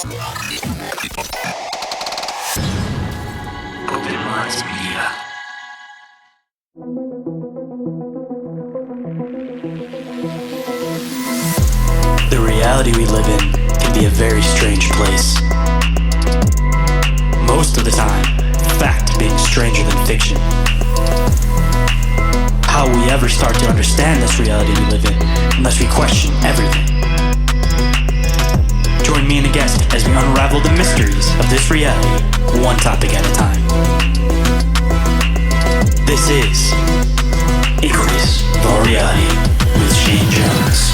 The reality we live in can be a very strange place. Most of the time, fact being stranger than fiction. How will we ever start to understand this reality we live in unless we question everything? Join me and a guest as we unravel the mysteries of this reality, one topic at a time. This is Inquiries of Our Reality with Shayn Jones.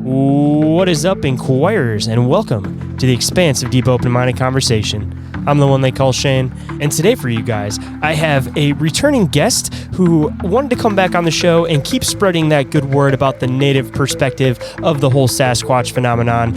What is up, Inquirers, and welcome to the expanse of deep, open-minded conversation. I'm the one they call Shane, and today for you guys, I have a returning guest who wanted to come back on the show and keep spreading that good word about the native perspective of the whole Sasquatch phenomenon.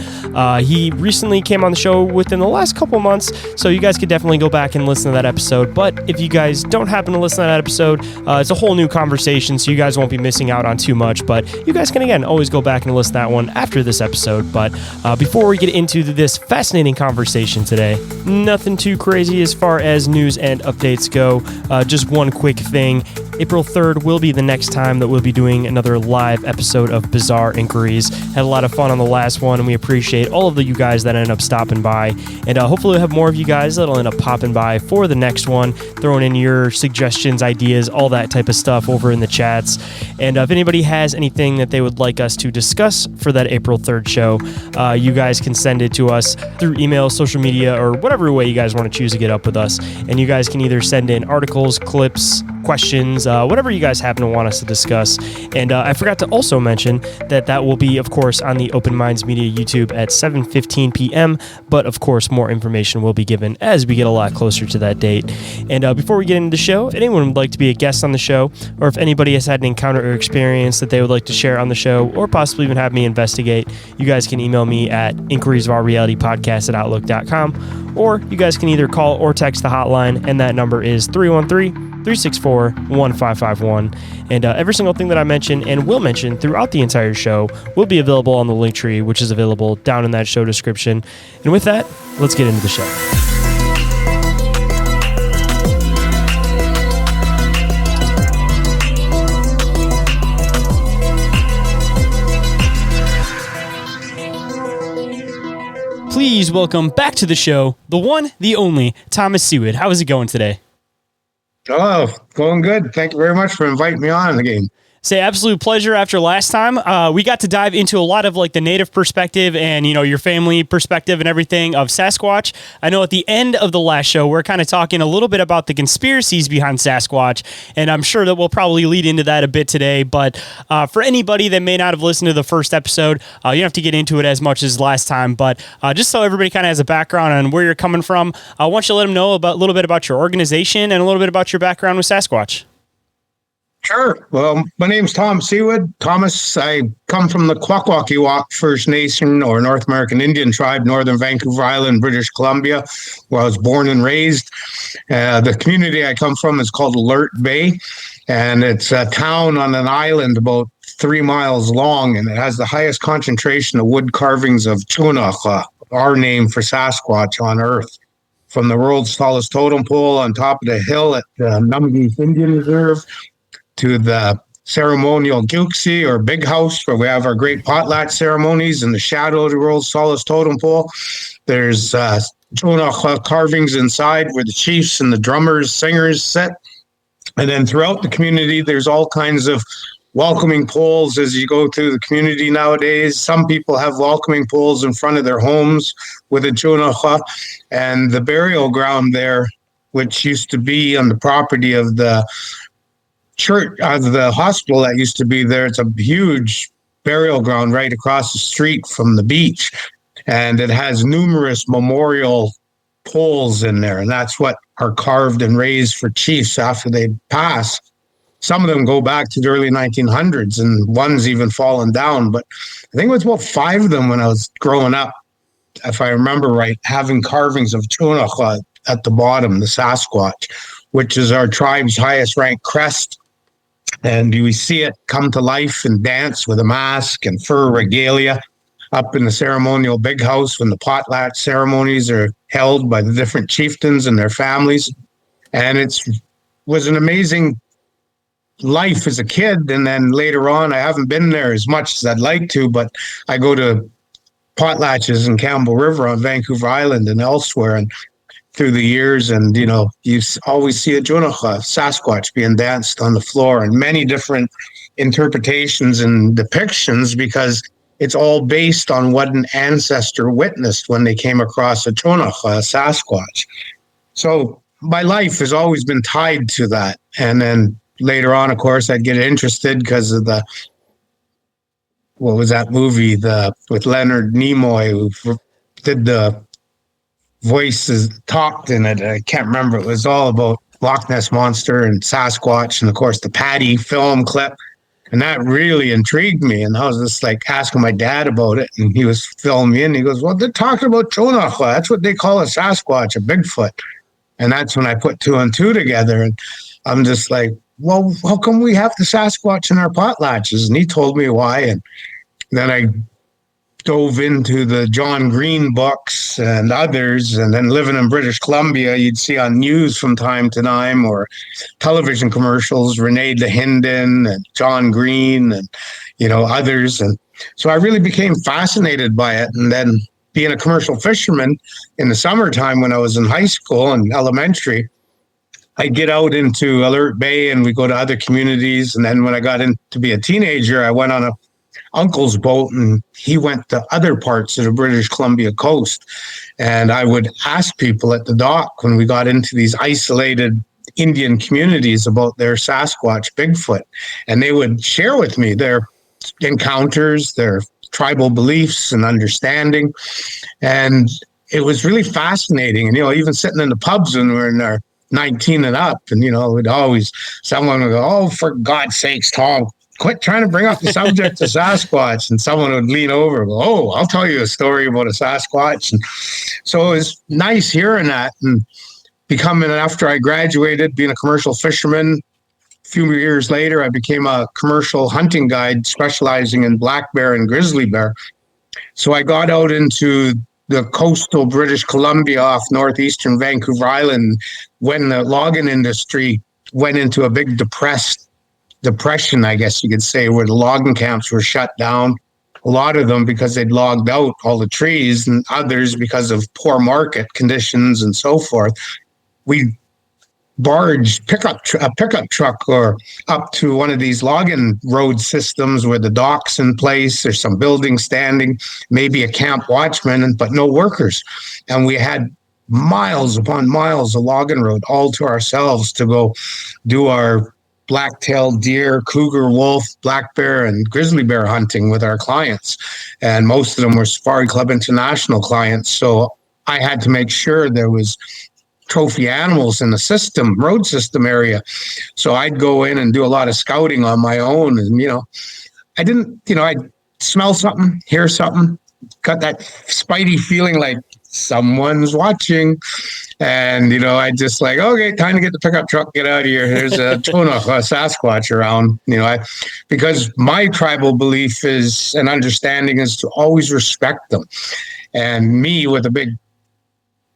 He recently came on the show within the last couple months, so you guys could definitely go back and listen to that episode. But if you guys don't happen to listen to that episode, it's a whole new conversation, so you guys won't be missing out on too much. But you guys can, again, always go back and listen to that one after this episode. But before we get into this fascinating conversation today, nothing too crazy as far as news and updates go. Just one quick thing. April 3rd will be the next time that we'll be doing another live episode of Bizarre Inquiries. Had a lot of fun on the last one, and we appreciate all of you guys that ended up stopping by. And hopefully we'll have more of you guys that'll end up popping by for the next one, throwing in your suggestions, ideas, all that type of stuff over in the chats. And if anybody has anything that they would like us to discuss for that April 3rd show, you guys can send it to us through email, social media, or whatever way you guys want to choose to get up with us. And you guys can either send in articles, clips, questions, whatever you guys happen to want us to discuss. And I forgot to also mention that will be, of course, on the Open Minds Media YouTube at 7:15 p.m. But, of course, more information will be given as we get a lot closer to that date. And before we get into the show, if anyone would like to be a guest on the show, or if anybody has had an encounter or experience that they would like to share on the show, or possibly even have me investigate, you guys can email me at inquiriesofourrealitypodcast@outlook.com, or you guys can either call or text the hotline, and that number is 313-364-1551. And every single thing that I mention and will mention throughout the entire show will be available on the link tree, which is available down in that show description. And with that, let's get into the show. Please welcome back to the show, the one, the only, Thomas Sewid. How is it going today? Hello, going good. Thank you very much for inviting me on again. Say absolute pleasure after last time. We got to dive into a lot of like the native perspective and, you know, your family perspective and everything of Sasquatch. I know at the end of the last show, we're kind of talking a little bit about the conspiracies behind Sasquatch, and I'm sure that we'll probably lead into that a bit today. But for anybody that may not have listened to the first episode, you don't have to get into it as much as last time. But just so everybody kind of has a background on where you're coming from, I want you to let them know about a little bit about your organization and a little bit about your background with Sasquatch. Sure. Well, my name's Tom Sewid. Thomas, I come from the Kwakwaka'wakw First Nation or North American Indian tribe, Northern Vancouver Island, British Columbia, where I was born and raised. The community I come from is called Alert Bay, and it's a town on an island about 3 miles long, and it has the highest concentration of wood carvings of Chunakha, our name for Sasquatch on Earth. From the world's tallest totem pole on top of the hill at Numgeef Indian Reserve, to the ceremonial Gyuksi or Big House, where we have our great potlatch ceremonies in the shadow of the world's tallest totem pole. There's Chunakha carvings inside where the chiefs and the drummers, singers sit. And then throughout the community, there's all kinds of welcoming poles as you go through the community nowadays. Some people have welcoming poles in front of their homes with a Chunakha. And the burial ground there, which used to be on the property of the church, the hospital that used to be there. It's a huge burial ground right across the street from the beach, and it has numerous memorial poles in there, and that's what are carved and raised for chiefs after they pass. some of them go back to the early 1900s, and one's even fallen down. But I think it was about 5 of them when I was growing up, if I remember right, having carvings of Chunakwa at the bottom, the Sasquatch, which is our tribe's highest ranked crest. And we see it come to life and dance with a mask and fur regalia up in the ceremonial big house when the potlatch ceremonies are held by the different chieftains and their families. And it was an amazing life as a kid. And then later on, I haven't been there as much as I'd like to, but I go to potlatches in Campbell River on Vancouver Island and elsewhere, and through the years, and you always see a Junakha, Sasquatch, being danced on the floor, and many different interpretations and depictions, because it's all based on what an ancestor witnessed when they came across a Junakha, a Sasquatch. So my life has always been tied to that. And then later on, of course, I'd get interested because of what was that movie, with Leonard Nimoy, who did the voices, talked in it. I can't remember. It was all about Loch Ness Monster and Sasquatch, and of course the Patty film clip. And that really intrigued me. And I was just like asking my dad about it, and he was filming me in. He goes, "Well, they're talking about Chonachwa. That's what they call a Sasquatch, a Bigfoot." And that's when I put 2 and 2 together. And I'm just like, well, how come we have the Sasquatch in our potlatches? And he told me why. And then I dove into the John Green books and others. And then living in British Columbia, you'd see on news from time to time, or television commercials, Renee DeHinden and John Green and, others. And so I really became fascinated by it. And then being a commercial fisherman in the summertime when I was in high school and elementary, I'd get out into Alert Bay and we go to other communities. And then when I got in to be a teenager, I went on a uncle's boat, and he went to other parts of the British Columbia coast. And I would ask people at the dock when we got into these isolated Indian communities about their Sasquatch, Bigfoot, and they would share with me their encounters, their tribal beliefs and understanding. And it was really fascinating. And, even sitting in the pubs when we were in our 19 and up, and, someone would go, "Oh, for God's sakes, Tom, quit trying to bring up the subject of Sasquatch." And someone would lean over and go, "Oh, I'll tell you a story about a Sasquatch." And so it was nice hearing that, and after I graduated, being a commercial fisherman. A few years later, I became a commercial hunting guide specializing in black bear and grizzly bear. So I got out into the coastal British Columbia off northeastern Vancouver Island when the logging industry went into a big depression, I guess you could say, where the logging camps were shut down. A lot of them because they'd logged out all the trees, and others because of poor market conditions and so forth. We barged a pickup truck or up to one of these logging road systems where the dock's in place, there's some building standing, maybe a camp watchman, but no workers. And we had miles upon miles of logging road all to ourselves to go do our black-tailed deer, cougar, wolf, black bear, and grizzly bear hunting with our clients. And most of them were Safari Club International clients. So I had to make sure there was trophy animals in the road system area. So I'd go in and do a lot of scouting on my own. And, I'd smell something, hear something, got that spidey feeling like someone's watching. And, I just like, okay, time to get the pickup truck, get out of here. There's a Sasquatch around, because my tribal belief is and understanding is to always respect them. And me with a big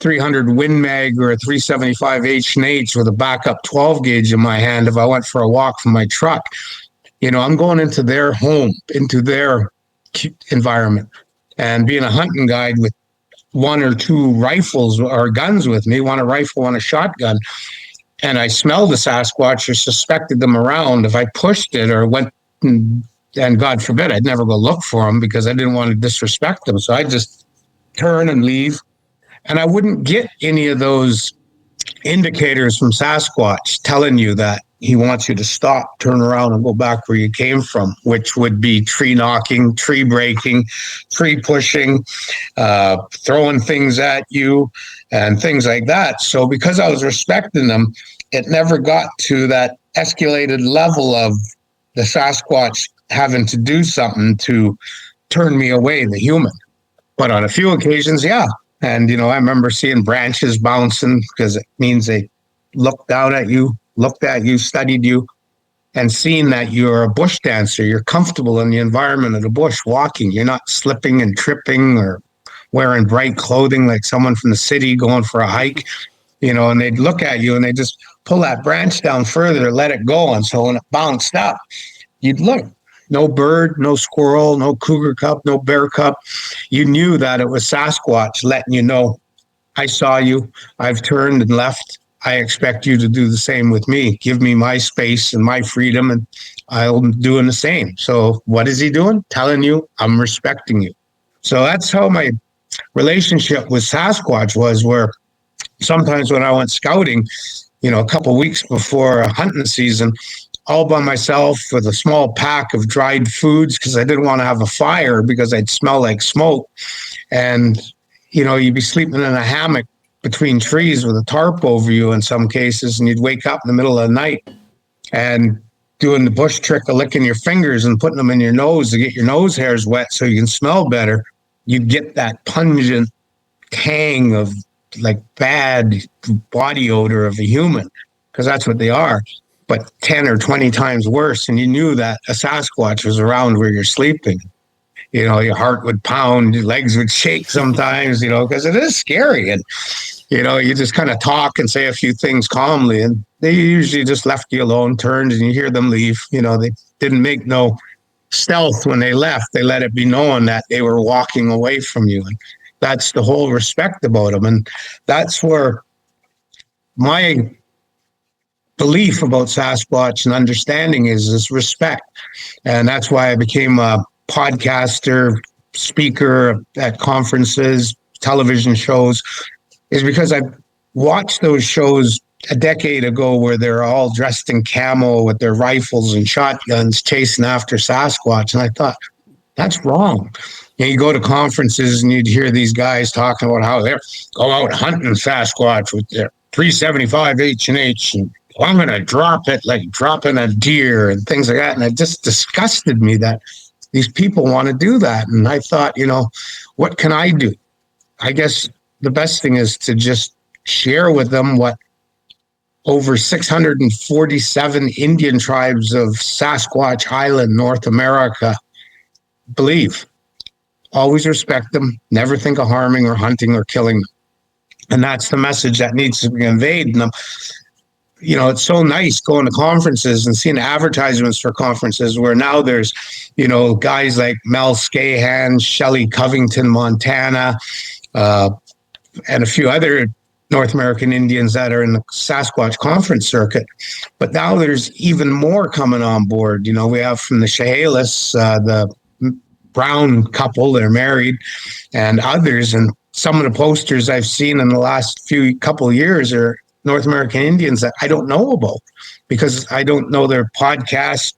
300 Win Mag or a 375 H&H with a backup 12 gauge in my hand, if I went for a walk from my truck, I'm going into their home, into their environment. And being a hunting guide with 1 or 2 rifles or guns with me, one a rifle, one a shotgun, and I smelled the Sasquatch or suspected them around, if I pushed it or went, and God forbid, I'd never go look for them because I didn't want to disrespect them. So I'd just turn and leave. And I wouldn't get any of those indicators from Sasquatch telling you that he wants you to stop, turn around, and go back where you came from, which would be tree knocking, tree breaking, tree pushing, throwing things at you, and things like that. So because I was respecting them it never got to that escalated level of the Sasquatch having to do something to turn me away, the human. But on a few occasions, yeah. And, I remember seeing branches bouncing because it means they looked down at you, looked at you, studied you, and seeing that you're a bush dancer. You're comfortable in the environment of the bush walking. You're not slipping and tripping or wearing bright clothing like someone from the city going for a hike, and they'd look at you and they just pull that branch down further, let it go. And so when it bounced up, you'd look. No bird, no squirrel, no cougar cub, no bear cub. You knew that it was Sasquatch letting you know, I saw you, I've turned and left. I expect you to do the same with me. Give me my space and my freedom, and I'm doing the same. So what is he doing? Telling you, I'm respecting you. So that's how my relationship with Sasquatch was, where sometimes when I went scouting, a couple of weeks before a hunting season, all by myself with a small pack of dried foods because I didn't want to have a fire because I'd smell like smoke. And, you'd be sleeping in a hammock between trees with a tarp over you in some cases, and you'd wake up in the middle of the night and doing the bush trick of licking your fingers and putting them in your nose to get your nose hairs wet so you can smell better. You'd get that pungent tang of like bad body odor of a human, because that's what they are, but 10 or 20 times worse. And you knew that a Sasquatch was around where you're sleeping. Your heart would pound, your legs would shake sometimes, because it is scary. And, you just kind of talk and say a few things calmly, and they usually just left you alone, turned, and you hear them leave. They didn't make no stealth when they left. They let it be known that they were walking away from you. And that's the whole respect about them. And that's where my belief about Sasquatch and understanding is this respect. And that's why I became a podcaster, speaker at conferences, television shows, is because I watched those shows a decade ago where they're all dressed in camo with their rifles and shotguns chasing after Sasquatch. And I thought, that's wrong. You go to conferences and you'd hear these guys talking about how they're go out hunting Sasquatch with their 375 H&H, and I'm going to drop it like dropping a deer and things like that. And it just disgusted me that these people want to do that. And I thought, what can I do? I guess the best thing is to just share with them what over 647 Indian tribes of Sasquatch Island, North America, believe. Always respect them, never think of harming or hunting or killing them. And that's the message that needs to be conveyed. And it's so nice going to conferences and seeing advertisements for conferences where now there's, guys like Mel Scahan, Shelley Covington, Montana, and a few other North American Indians that are in the Sasquatch conference circuit. But now there's even more coming on board. We have from the Chehalis, the Brown couple, they're married, and others. And some of the posters I've seen in the last couple of years are North American Indians that I don't know about because I don't know their podcast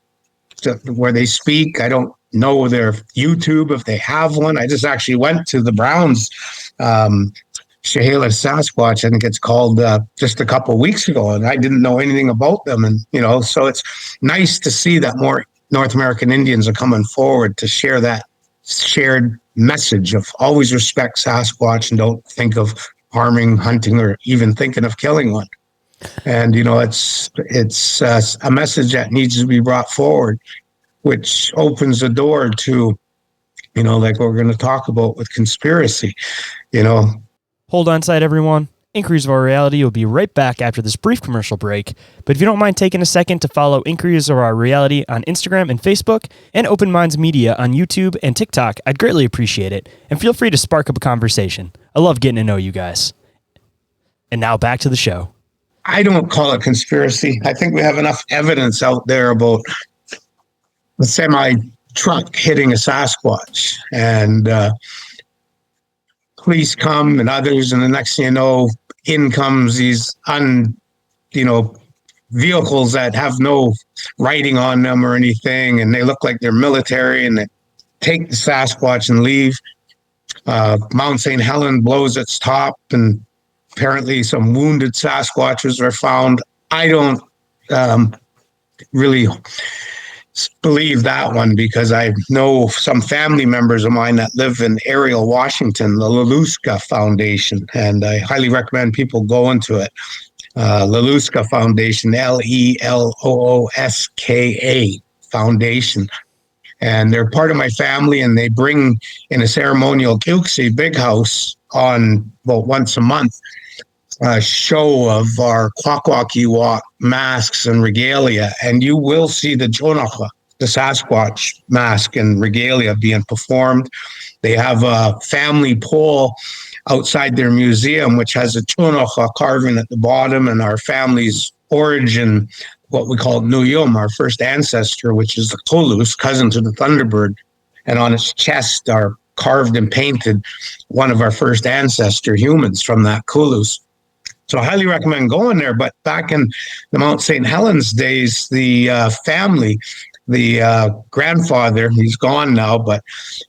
where they speak. I don't know their YouTube if they have one. I just actually went to the Browns Chehalis Sasquatch, I think it's called, just a couple of weeks ago, and I didn't know anything about them. And so it's nice to see that more North American Indians are coming forward to share that shared message of always respect Sasquatch and don't think of harming, hunting, or even thinking of killing one. And it's a message that needs to be brought forward, which opens the door to like we're going to talk about with conspiracy. Hold on tight, everyone. Inquiries of Our Reality will be right back after this brief commercial break. But if you don't mind taking a second to follow Inquiries of Our Reality on Instagram and Facebook, and Open Minds Media on YouTube and TikTok, I'd greatly appreciate it. And feel free to spark up a conversation. I love getting to know you guys. And now back to the show. I don't call it conspiracy. I think we have enough evidence out there about the semi truck hitting a Sasquatch, and police come and others, and the next thing you know, in comes these vehicles that have no writing on them or anything, and they look like they're military, and they take the Sasquatch and leave. Mount St. Helens blows its top, and apparently some wounded Sasquatches are found I don't really believe that one because I know some family members of mine that live in Ariel, Washington, the Laluska Foundation, and I highly recommend people go into it. Laluska Foundation, Lelooska Foundation. And they're part of my family, and they bring in a ceremonial Kilksie big house on about once a month a show of our Kwakwakiwak masks and regalia, and you will see the Jonacha, the Sasquatch mask and regalia being performed. They have a family pole outside their museum, which has a Jonacha carving at the bottom and our family's origin, what we call Nuyum, our first ancestor, which is the Kolus, cousin to the Thunderbird. And on its chest are carved and painted one of our first ancestor humans from that Kulus. So I highly recommend going there. But back in the Mount St. Helens days, the family, the grandfather, he's gone now, but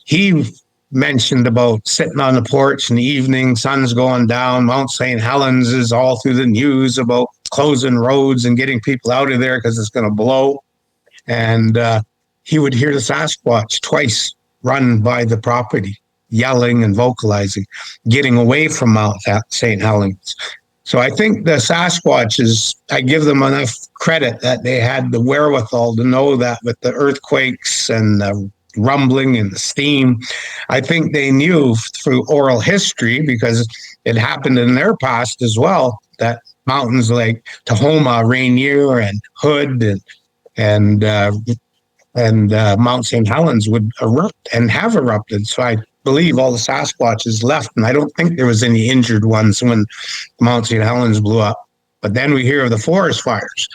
he mentioned about sitting on the porch in the evening, sun's going down, Mount St. Helens is all through the news about closing roads and getting people out of there because it's going to blow. And he would hear the Sasquatch twice run by the property, yelling and vocalizing, getting away from Mount St. Helens. So I think the Sasquatches, I give them enough credit that they had the wherewithal to know that with the earthquakes and the rumbling and the steam, I think they knew through oral history, because it happened in their past as well, that mountains like Tahoma, Rainier, and Hood, and Mount St. Helens would erupt and have erupted. So I believe all the Sasquatches left, and I don't think there was any injured ones when Mount St. Helens blew up. But then we hear of the forest fires,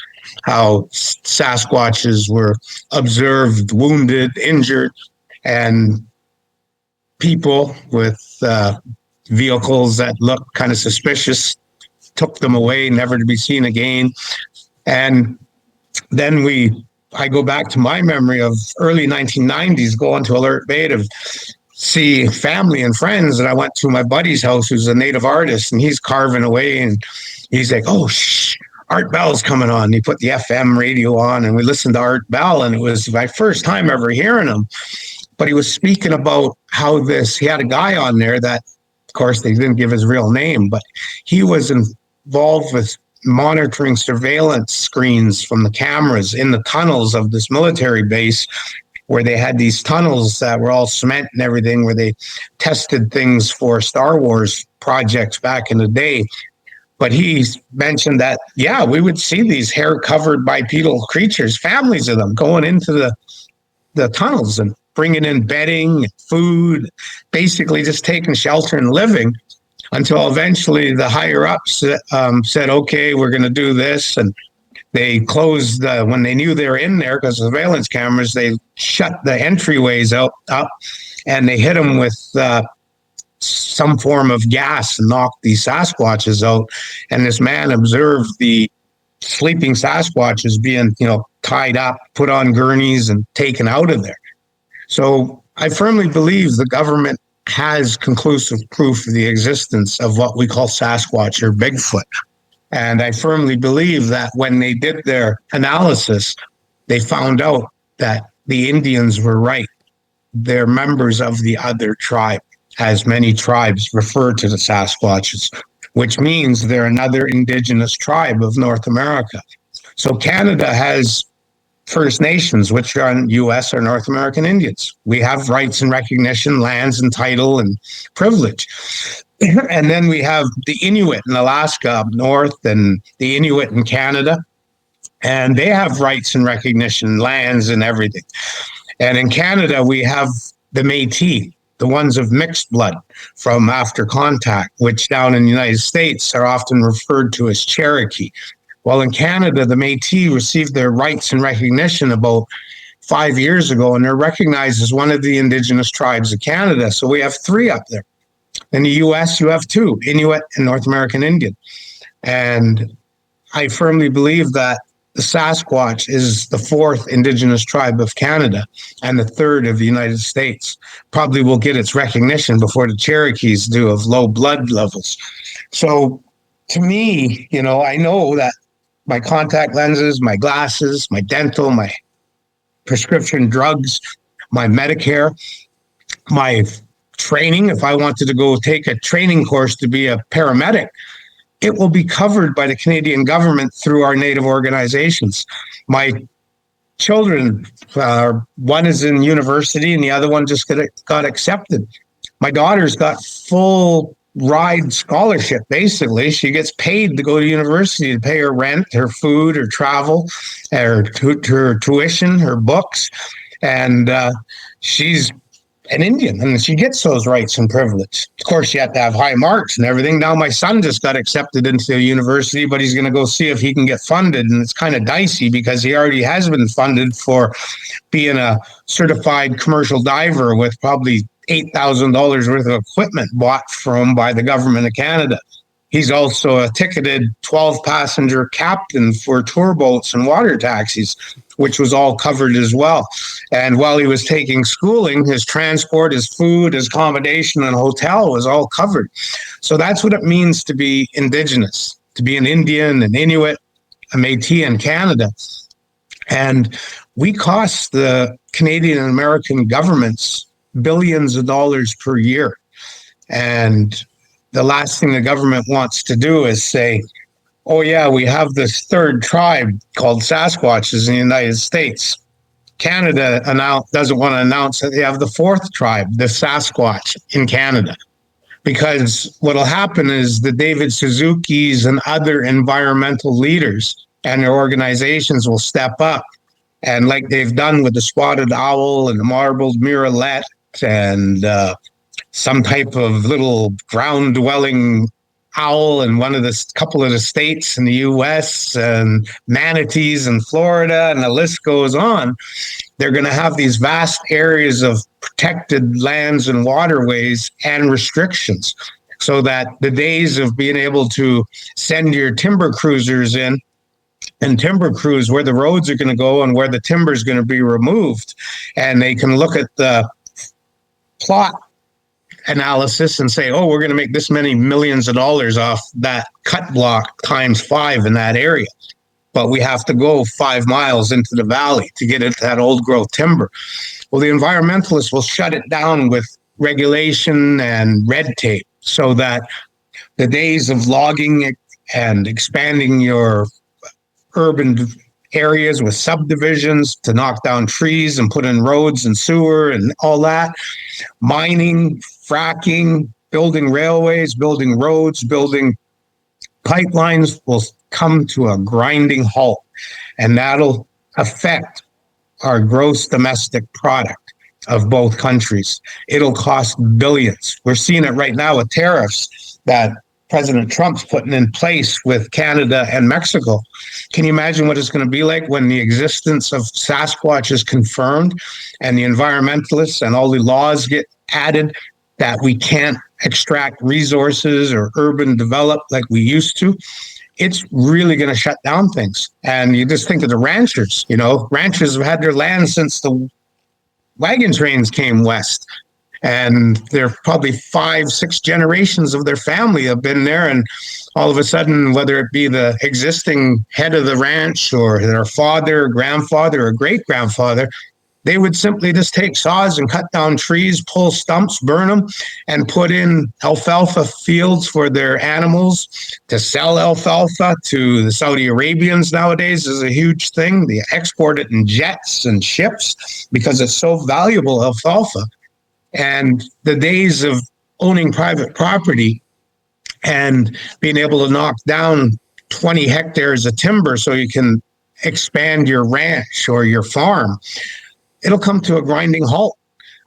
how Sasquatches were observed, wounded, injured, and people with vehicles that looked kind of suspicious took them away, never to be seen again. And then I go back to my memory of early 1990s, going to Alert Bay to see family and friends. And I went to my buddy's house, who's a native artist, and he's carving away. And he's like, oh, shh, Art Bell's coming on. He put the FM radio on, and we listened to Art Bell. And it was my first time ever hearing him. But he was speaking about how he had a guy on there that, of course, they didn't give his real name, but he was involved with monitoring surveillance screens from the cameras in the tunnels of this military base, where they had these tunnels that were all cement and everything, where they tested things for Star Wars projects back in the day. But he mentioned that, yeah, we would see these hair-covered bipedal creatures, families of them, going into the tunnels and bringing in bedding, food, basically just taking shelter and living, until eventually the higher-ups said, okay, we're going to do this. And they closed, when they knew they were in there, because of surveillance cameras, they shut the entryways up, and they hit them with some form of gas and knocked these Sasquatches out. And this man observed the sleeping Sasquatches being, tied up, put on gurneys, and taken out of there. So I firmly believe the government has conclusive proof of the existence of what we call Sasquatch or Bigfoot. And I firmly believe that when they did their analysis, they found out that the Indians were right. They're members of the other tribe, as many tribes refer to the Sasquatches, which means they're another indigenous tribe of North America. So Canada has First Nations, which are U.S. or North American Indians. We have rights and recognition, lands and title and privilege. And then we have the Inuit in Alaska up north, and the Inuit in Canada. And they have rights and recognition, lands and everything. And in Canada, we have the Métis, the ones of mixed blood from after contact, which down in the United States are often referred to as Cherokee. Well, in Canada, the Métis received their rights and recognition about 5 years ago, and they're recognized as one of the indigenous tribes of Canada. So we have 3 up there. In the U.S., you have 2, Inuit and North American Indian. And I firmly believe that the Sasquatch is the 4th indigenous tribe of Canada and the 3rd of the United States. Probably will get its recognition before the Cherokees do, of low blood levels. So to me, I know that my contact lenses, my glasses, my dental, my prescription drugs, my Medicare, my training. If I wanted to go take a training course to be a paramedic, it will be covered by the Canadian government through our native organizations. My children, one is in university and the other one just got accepted. My daughter's got full ride scholarship, basically. She gets paid to go to university to pay her rent, her food, her travel, her tuition, her books. And she's an Indian, and she gets those rights and privilege. Of course, you have to have high marks and everything. Now, my son just got accepted into a university, but he's going to go see if he can get funded, and it's kind of dicey because he already has been funded for being a certified commercial diver with probably $8,000 worth of equipment bought from by the government of Canada. He's also a ticketed 12-passenger captain for tour boats and water taxis, which was all covered as well. And while he was taking schooling, his transport, his food, his accommodation, and hotel was all covered. So that's what it means to be Indigenous, to be an Indian, an Inuit, a Métis in Canada. And we cost the Canadian and American governments billions of dollars per year. And the last thing the government wants to do is say, oh, yeah, we have this third tribe called Sasquatches in the United States. Canada doesn't want to announce that they have the fourth tribe, the Sasquatch, in Canada. Because what will happen is the David Suzuki's and other environmental leaders and their organizations will step up. And like they've done with the spotted owl and the marbled murrelet and some type of little ground-dwelling owl in one of the couple of the states in the U.S. and manatees in Florida, and the list goes on. They're going to have these vast areas of protected lands and waterways and restrictions, so that the days of being able to send your timber cruisers in and timber cruise where the roads are going to go and where the timber is going to be removed, and they can look at the plot analysis and say, oh, we're going to make this many millions of dollars off that cut block times 5 in that area. But we have to go 5 miles into the valley to get into that old growth timber. Well, the environmentalists will shut it down with regulation and red tape so that the days of logging and expanding your urban areas with subdivisions to knock down trees and put in roads and sewer and all that, mining, fracking, building railways, building roads, building pipelines will come to a grinding halt. And that'll affect our gross domestic product of both countries. It'll cost billions. We're seeing it right now with tariffs that President Trump's putting in place with Canada and Mexico. Can you imagine what it's going to be like when the existence of Sasquatch is confirmed and the environmentalists and all the laws get added that we can't extract resources or urban develop like we used to? It's really going to shut down things. And you just think of the ranchers, ranchers have had their land since the wagon trains came west. And there are probably 5-6 generations of their family have been there. And all of a sudden, whether it be the existing head of the ranch or their father, grandfather, or great-grandfather, they would simply just take saws and cut down trees, pull stumps, burn them, and put in alfalfa fields for their animals to sell alfalfa to the Saudi Arabians nowadays is a huge thing. They export it in jets and ships because it's so valuable, alfalfa. And the days of owning private property and being able to knock down 20 hectares of timber so you can expand your ranch or your farm, it'll come to a grinding halt.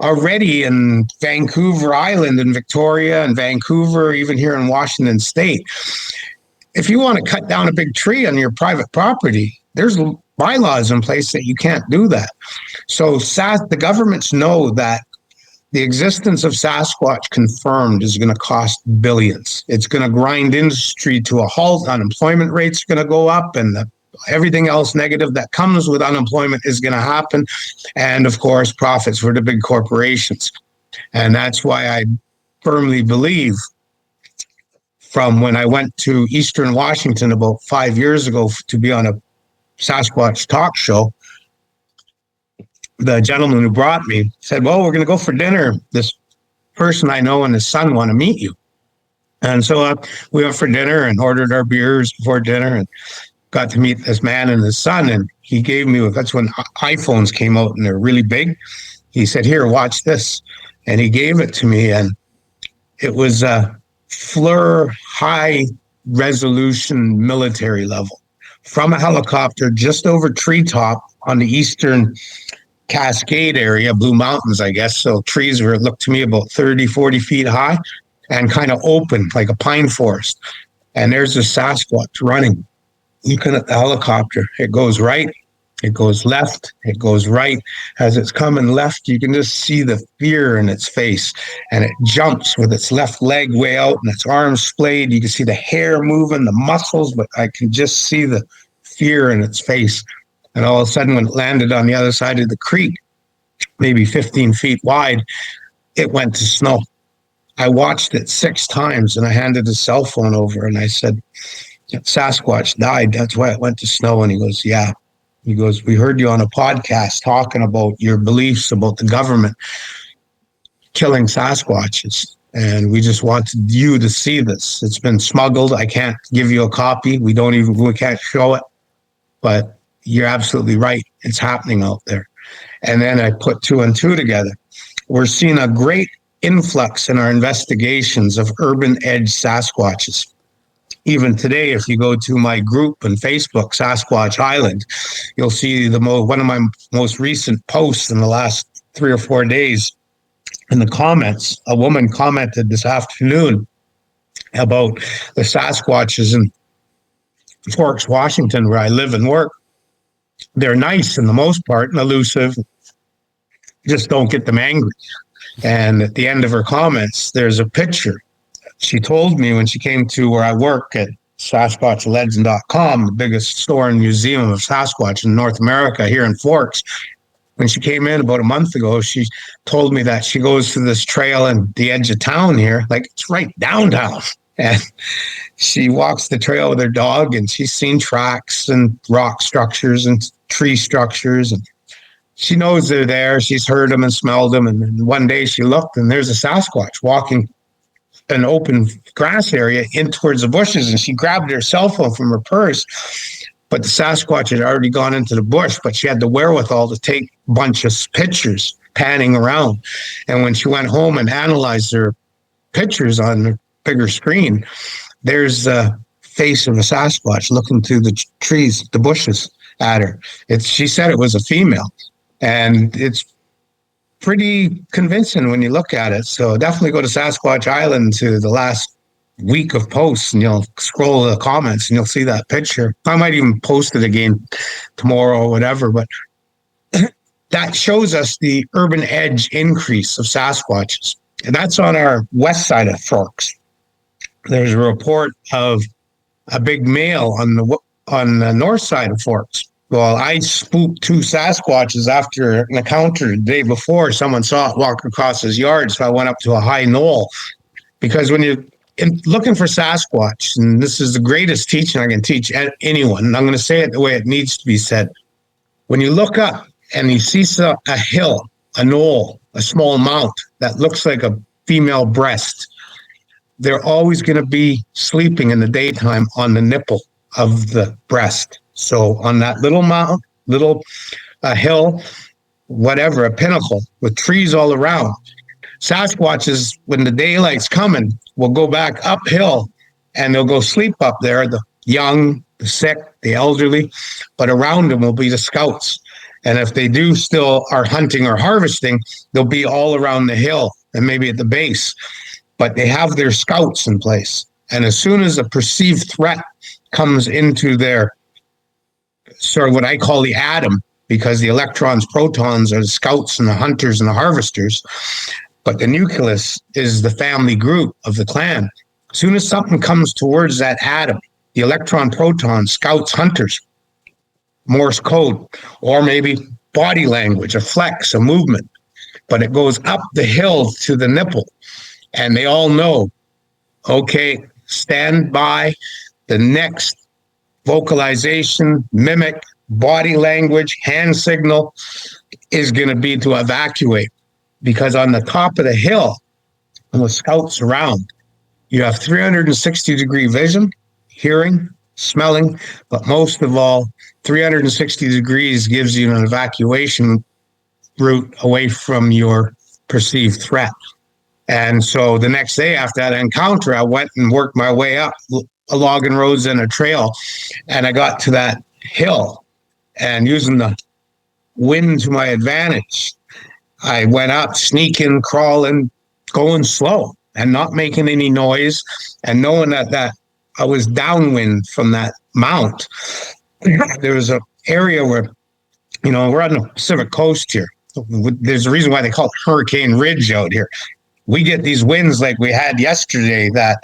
Already in Vancouver Island and Victoria and Vancouver, even here in Washington State, if you want to cut down a big tree on your private property, there's bylaws in place that you can't do that. So the governments know that the existence of Sasquatch confirmed is going to cost billions. It's going to grind industry to a halt. Unemployment rates are going to go up, and everything else negative that comes with unemployment is going to happen. And of course, profits for the big corporations. And that's why I firmly believe from when I went to Eastern Washington about 5 years ago to be on a Sasquatch talk show. The gentleman who brought me said, well, we're going to go for dinner. This person I know and his son want to meet you. And so we went for dinner and ordered our beers before dinner and got to meet this man and his son. And he gave me, that's when iPhones came out and they're really big. He said, here, watch this. And he gave it to me. And it was a FLIR high resolution military level from a helicopter just over treetop on the eastern Cascade area, Blue Mountains, I guess. So trees were, looked to me, about 30, 40 feet high and kind of open like a pine forest. And there's a Sasquatch running. Looking at the helicopter, it goes right, it goes left, it goes right. As it's coming left, you can just see the fear in its face. And it jumps with its left leg way out and its arms splayed. You can see the hair moving, the muscles, but I can just see the fear in its face. And all of a sudden, when it landed on the other side of the creek, maybe 15 feet wide, it went to snow. I watched it 6 times and I handed the cell phone over and I said, Sasquatch died. That's why it went to snow. And he goes, yeah. He goes, we heard you on a podcast talking about your beliefs about the government killing Sasquatches. And we just wanted you to see this. It's been smuggled. I can't give you a copy. We can't show it. But you're absolutely right. It's happening out there. And then I put 2 and 2 together. We're seeing a great influx in our investigations of urban edge Sasquatches. Even today, if you go to my group on Facebook, Sasquatch Island, you'll see one of my most recent posts in the last 3 or 4 days. In the comments, a woman commented this afternoon about the Sasquatches in Forks, Washington, where I live and work. They're nice in the most part and elusive. Just don't get them angry. And at the end of her comments, there's a picture. She told me when she came to where I work at SasquatchLegend.com, the biggest store and museum of Sasquatch in North America here in Forks. When she came in about a month ago, she told me that she goes to this trail in the edge of town here, like it's right downtown. And she walks the trail with her dog and she's seen tracks and rock structures and tree structures. And she knows they're there. She's heard them and smelled them. And then one day she looked and there's a Sasquatch walking an open grass area in towards the bushes. And she grabbed her cell phone from her purse. But the Sasquatch had already gone into the bush, but she had the wherewithal to take a bunch of pictures panning around. And when she went home and analyzed her pictures on the bigger screen, there's a face of a Sasquatch looking through the trees, the bushes at her. She said it was a female, and it's pretty convincing when you look at it. So definitely go to Sasquatch Island to the last week of posts and you'll scroll the comments and you'll see that picture. I might even post it again tomorrow or whatever, but that shows us the urban edge increase of Sasquatches. And that's on our west side of Forks. There's a report of a big male on the north side of Forks. Well, I spooked 2 Sasquatches after an encounter the day before. Someone saw it walk across his yard, so I went up to a high knoll. Because when you're looking for Sasquatch, and this is the greatest teaching I can teach anyone, and I'm going to say it the way it needs to be said. When you look up and you see a hill, a knoll, a small mount that looks like a female breast, they're always going to be sleeping in the daytime on the nipple of the breast. So on that little mount, hill, whatever, a pinnacle with trees all around, Sasquatches, when the daylight's coming, will go back uphill and they'll go sleep up there, the young, the sick, the elderly, but around them will be the scouts. And if they do still are hunting or harvesting, they'll be all around the hill and maybe at the base. But they have their scouts in place. And as soon as a perceived threat comes into their sort of what I call the atom, because the electrons, protons are the scouts and the hunters and the harvesters, but the nucleus is the family group of the clan. As soon as something comes towards that atom, the electron, proton, scouts, hunters, Morse code, or maybe body language, a flex, a movement, but it goes up the hill to the nipple. And they all know, okay, stand by. The next vocalization, mimic, body language, hand signal is going to be to evacuate. Because on the top of the hill, and with scouts around, you have 360-degree vision, hearing, smelling, but most of all, 360 degrees gives you an evacuation route away from your perceived threat. And so the next day after that encounter, I went and worked my way up a logging roads and a trail, and I got to that hill, and using the wind to my advantage, I went up, sneaking, crawling, going slow and not making any noise, and knowing that I was downwind from that mount. There was an area where, we're on the Pacific coast here. There's a reason why they call it Hurricane Ridge out here. We get these winds like we had yesterday that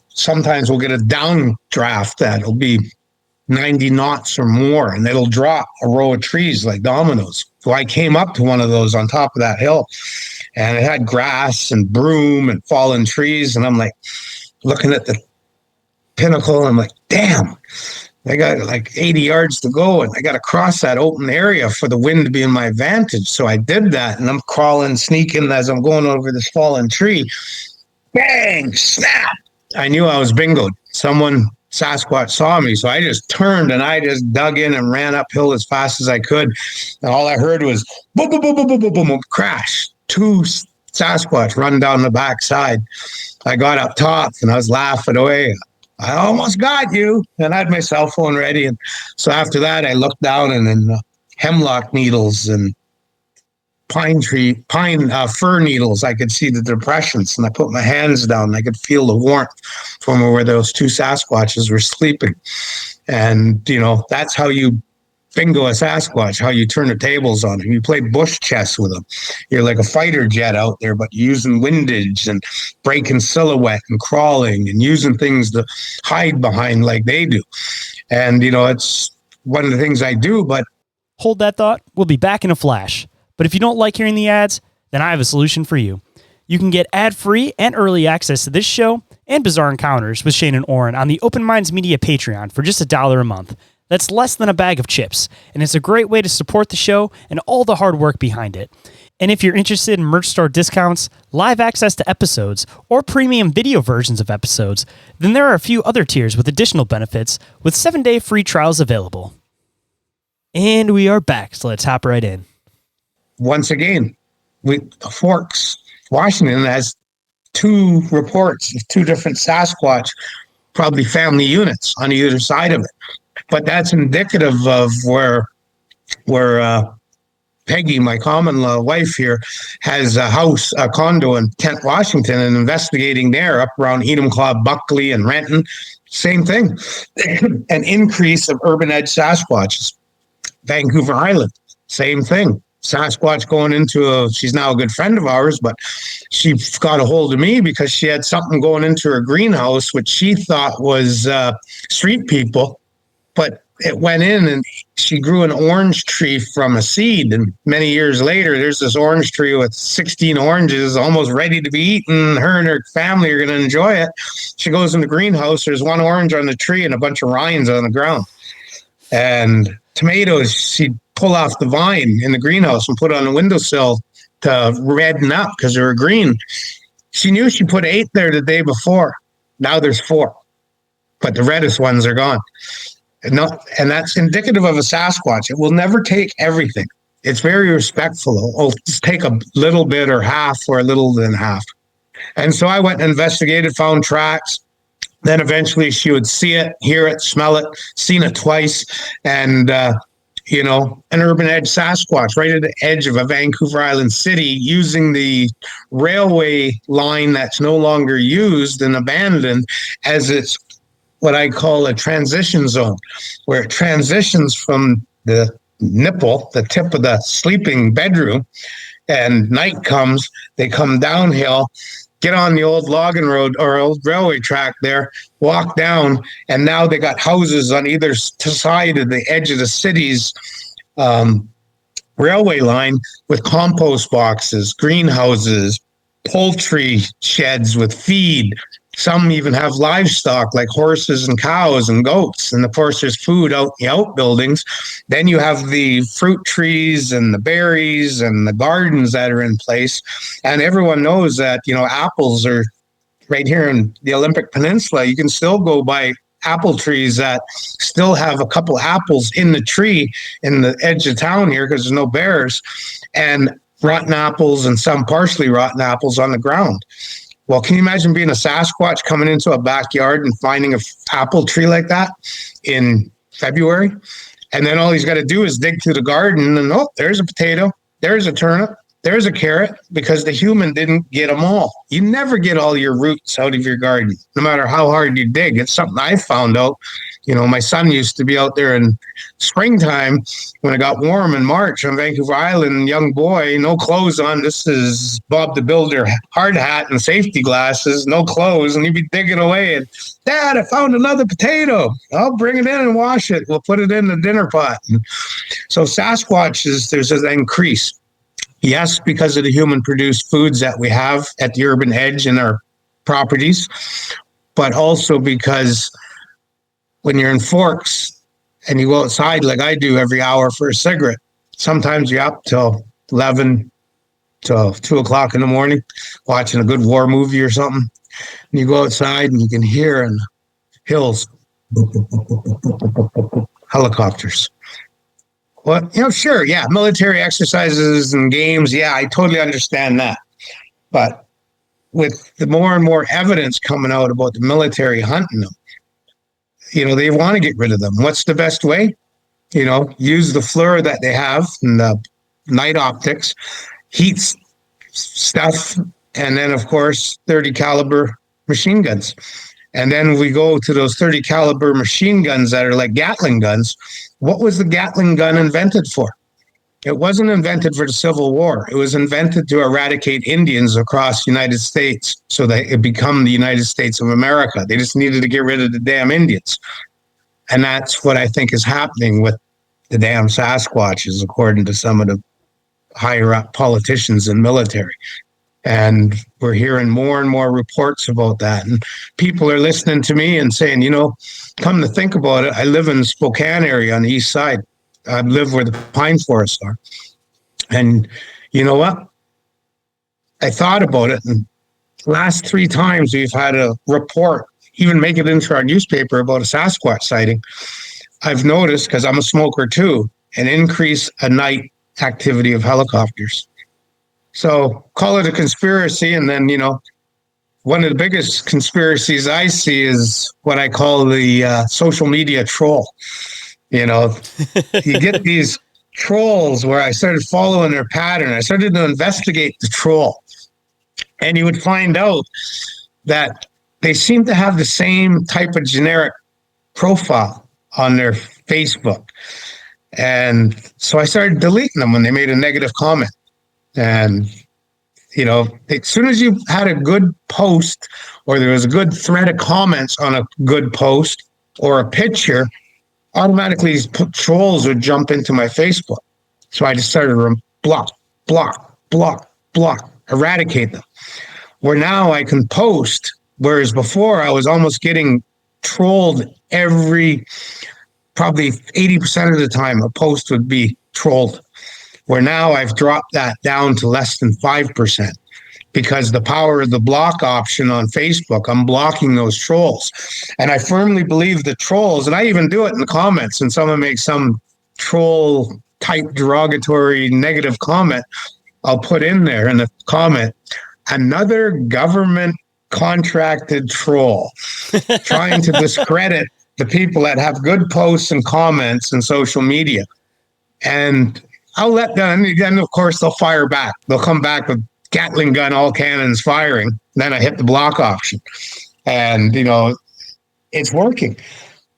sometimes we'll get a downdraft that'll be 90 knots or more, and it'll drop a row of trees like dominoes. So I came up to one of those on top of that hill, and it had grass and broom and fallen trees, and I'm like looking at the pinnacle, and I'm like, damn, I got like 80 yards to go, and I got to cross that open area for the wind to be in my advantage. So I did that, and I'm crawling, sneaking as I'm going over this fallen tree. Bang, snap. I knew I was bingoed. Sasquatch saw me, so I just turned and I just dug in and ran uphill as fast as I could. And all I heard was boom, boom, boom, boom, boom, boom, boom, boom, crash. 2 Sasquatch run down the backside. I got up top and I was laughing away. I almost got you. And I had my cell phone ready. And so after that, I looked down, and then hemlock needles and fir needles, I could see the depressions, and I put my hands down and I could feel the warmth from where those 2 Sasquatches were sleeping. And, that's how you bingo a Sasquatch, how you turn the tables on him. You play bush chess with them. You're like a fighter jet out there, but you're using windage and breaking silhouette and crawling and using things to hide behind like they do. And, it's one of the things I do, but... Hold that thought. We'll be back in a flash. But if you don't like hearing the ads, then I have a solution for you. You can get ad-free and early access to this show and Bizarre Encounters with Shayn Orin on the Open Minds Media Patreon for just $1 a month. That's less than a bag of chips, and it's a great way to support the show and all the hard work behind it. And if you're interested in merch store discounts, live access to episodes, or premium video versions of episodes, then there are a few other tiers with additional benefits with 7-day free trials available. And we are back, so let's hop right in. Once again, Forks, Washington has 2 reports of 2 different Sasquatch, probably family units on either side of it. But that's indicative of where Peggy, my common-law wife here, has a condo in Kent, Washington, and investigating there up around Enumclaw, Buckley, and Renton. Same thing. An increase of urban edge Sasquatches. Vancouver Island, same thing. Sasquatch going into she's now a good friend of ours, but she got a hold of me because she had something going into her greenhouse, which she thought was street people, but it went in and she grew an orange tree from a seed. And many years later, there's this orange tree with 16 oranges almost ready to be eaten. Her and her family are going to enjoy it. She goes in the greenhouse. There's 1 orange on the tree and a bunch of rinds on the ground. And tomatoes, she'd pull off the vine in the greenhouse and put it on the windowsill to redden up because they were green. She knew she put 8 there the day before. Now there's 4, but the reddest ones are gone. And that's indicative of a Sasquatch. It will never take everything. It's very respectful. It'll just take a little bit or half or a little than half. And so I went and investigated, found tracks. Then eventually she would see it, hear it, smell it, seen it twice. And, an urban edge Sasquatch right at the edge of a Vancouver Island city using the railway line that's no longer used and abandoned as its what I call a transition zone, where it transitions from the nipple, the tip of the sleeping bedroom, and night comes, they come downhill, get on the old logging road or old railway track there, walk down, and now they got houses on either side of the edge of the city's railway line with compost boxes, greenhouses, poultry sheds with feed, Some even have livestock like horses and cows and goats. And of course, there's food out in the outbuildings. Then you have the fruit trees and the berries and the gardens that are in place. And everyone knows that, apples are right here in the Olympic Peninsula. You can still go by apple trees that still have a couple apples in the tree in the edge of town here because there's no bears, and rotten apples and some partially rotten apples on the ground. Well, can you imagine being a Sasquatch coming into a backyard and finding an apple tree like that in February? And then all he's got to do is dig through the garden and, there's a potato, there's a turnip, there's a carrot, because the human didn't get them all. You never get all your roots out of your garden, no matter how hard you dig. It's something I found out. My son used to be out there in springtime when it got warm in March on Vancouver Island, young boy, no clothes on. This is Bob the Builder hard hat and safety glasses, no clothes. And he'd be digging away and, Dad, I found another potato. I'll bring it in and wash it. We'll put it in the dinner pot. And so Sasquatch there's an increase. Yes, because of the human-produced foods that we have at the urban edge in our properties, but also because when you're in Forks and you go outside like I do every hour for a cigarette, sometimes you're up till 11, till 2 o'clock in the morning watching a good war movie or something. And you go outside and you can hear in the hills helicopters. Well, sure, yeah, military exercises and games, yeah, I totally understand that. But with the more and more evidence coming out about the military hunting them, they want to get rid of them. What's the best way? Use the FLIR that they have and the night optics, heat stuff, and then, of course, 30 caliber machine guns. And then we go to those 30 caliber machine guns that are like Gatling guns. What was the Gatling gun invented for? It wasn't invented for the Civil War. It was invented to eradicate Indians across the United States so that it become the United States of America. They just needed to get rid of the damn Indians. And that's what I think is happening with the damn Sasquatches, according to some of the higher up politicians and military. And we're hearing more and more reports about that. And people are listening to me and saying, come to think about it, I live in the Spokane area on the east side. I live where the pine forests are. And you know what? I thought about it. And last 3 times we've had a report, even make it into our newspaper, about a Sasquatch sighting. I've noticed, because I'm a smoker too, an increase in night activity of helicopters. So call it a conspiracy. And then, one of the biggest conspiracies I see is what I call the social media troll. You get these trolls where I started following their pattern. I started to investigate the troll. And you would find out that they seem to have the same type of generic profile on their Facebook. And so I started deleting them when they made a negative comment. And, as soon as you had a good post or there was a good thread of comments on a good post or a picture, automatically these trolls would jump into my Facebook. So I just started to block, eradicate them. Where now I can post, whereas before I was almost getting trolled probably 80% of the time a post would be trolled. Where now I've dropped that down to less than 5% because the power of the block option on Facebook, I'm blocking those trolls. And I firmly believe the trolls, and I even do it in the comments, and someone makes some troll type derogatory negative comment, I'll put in there in the comment, another government contracted troll trying to discredit the people that have good posts and comments in social media. And I'll let them, and then of course they'll fire back. They'll come back with Gatling gun, all cannons firing. Then I hit the block option. And, it's working.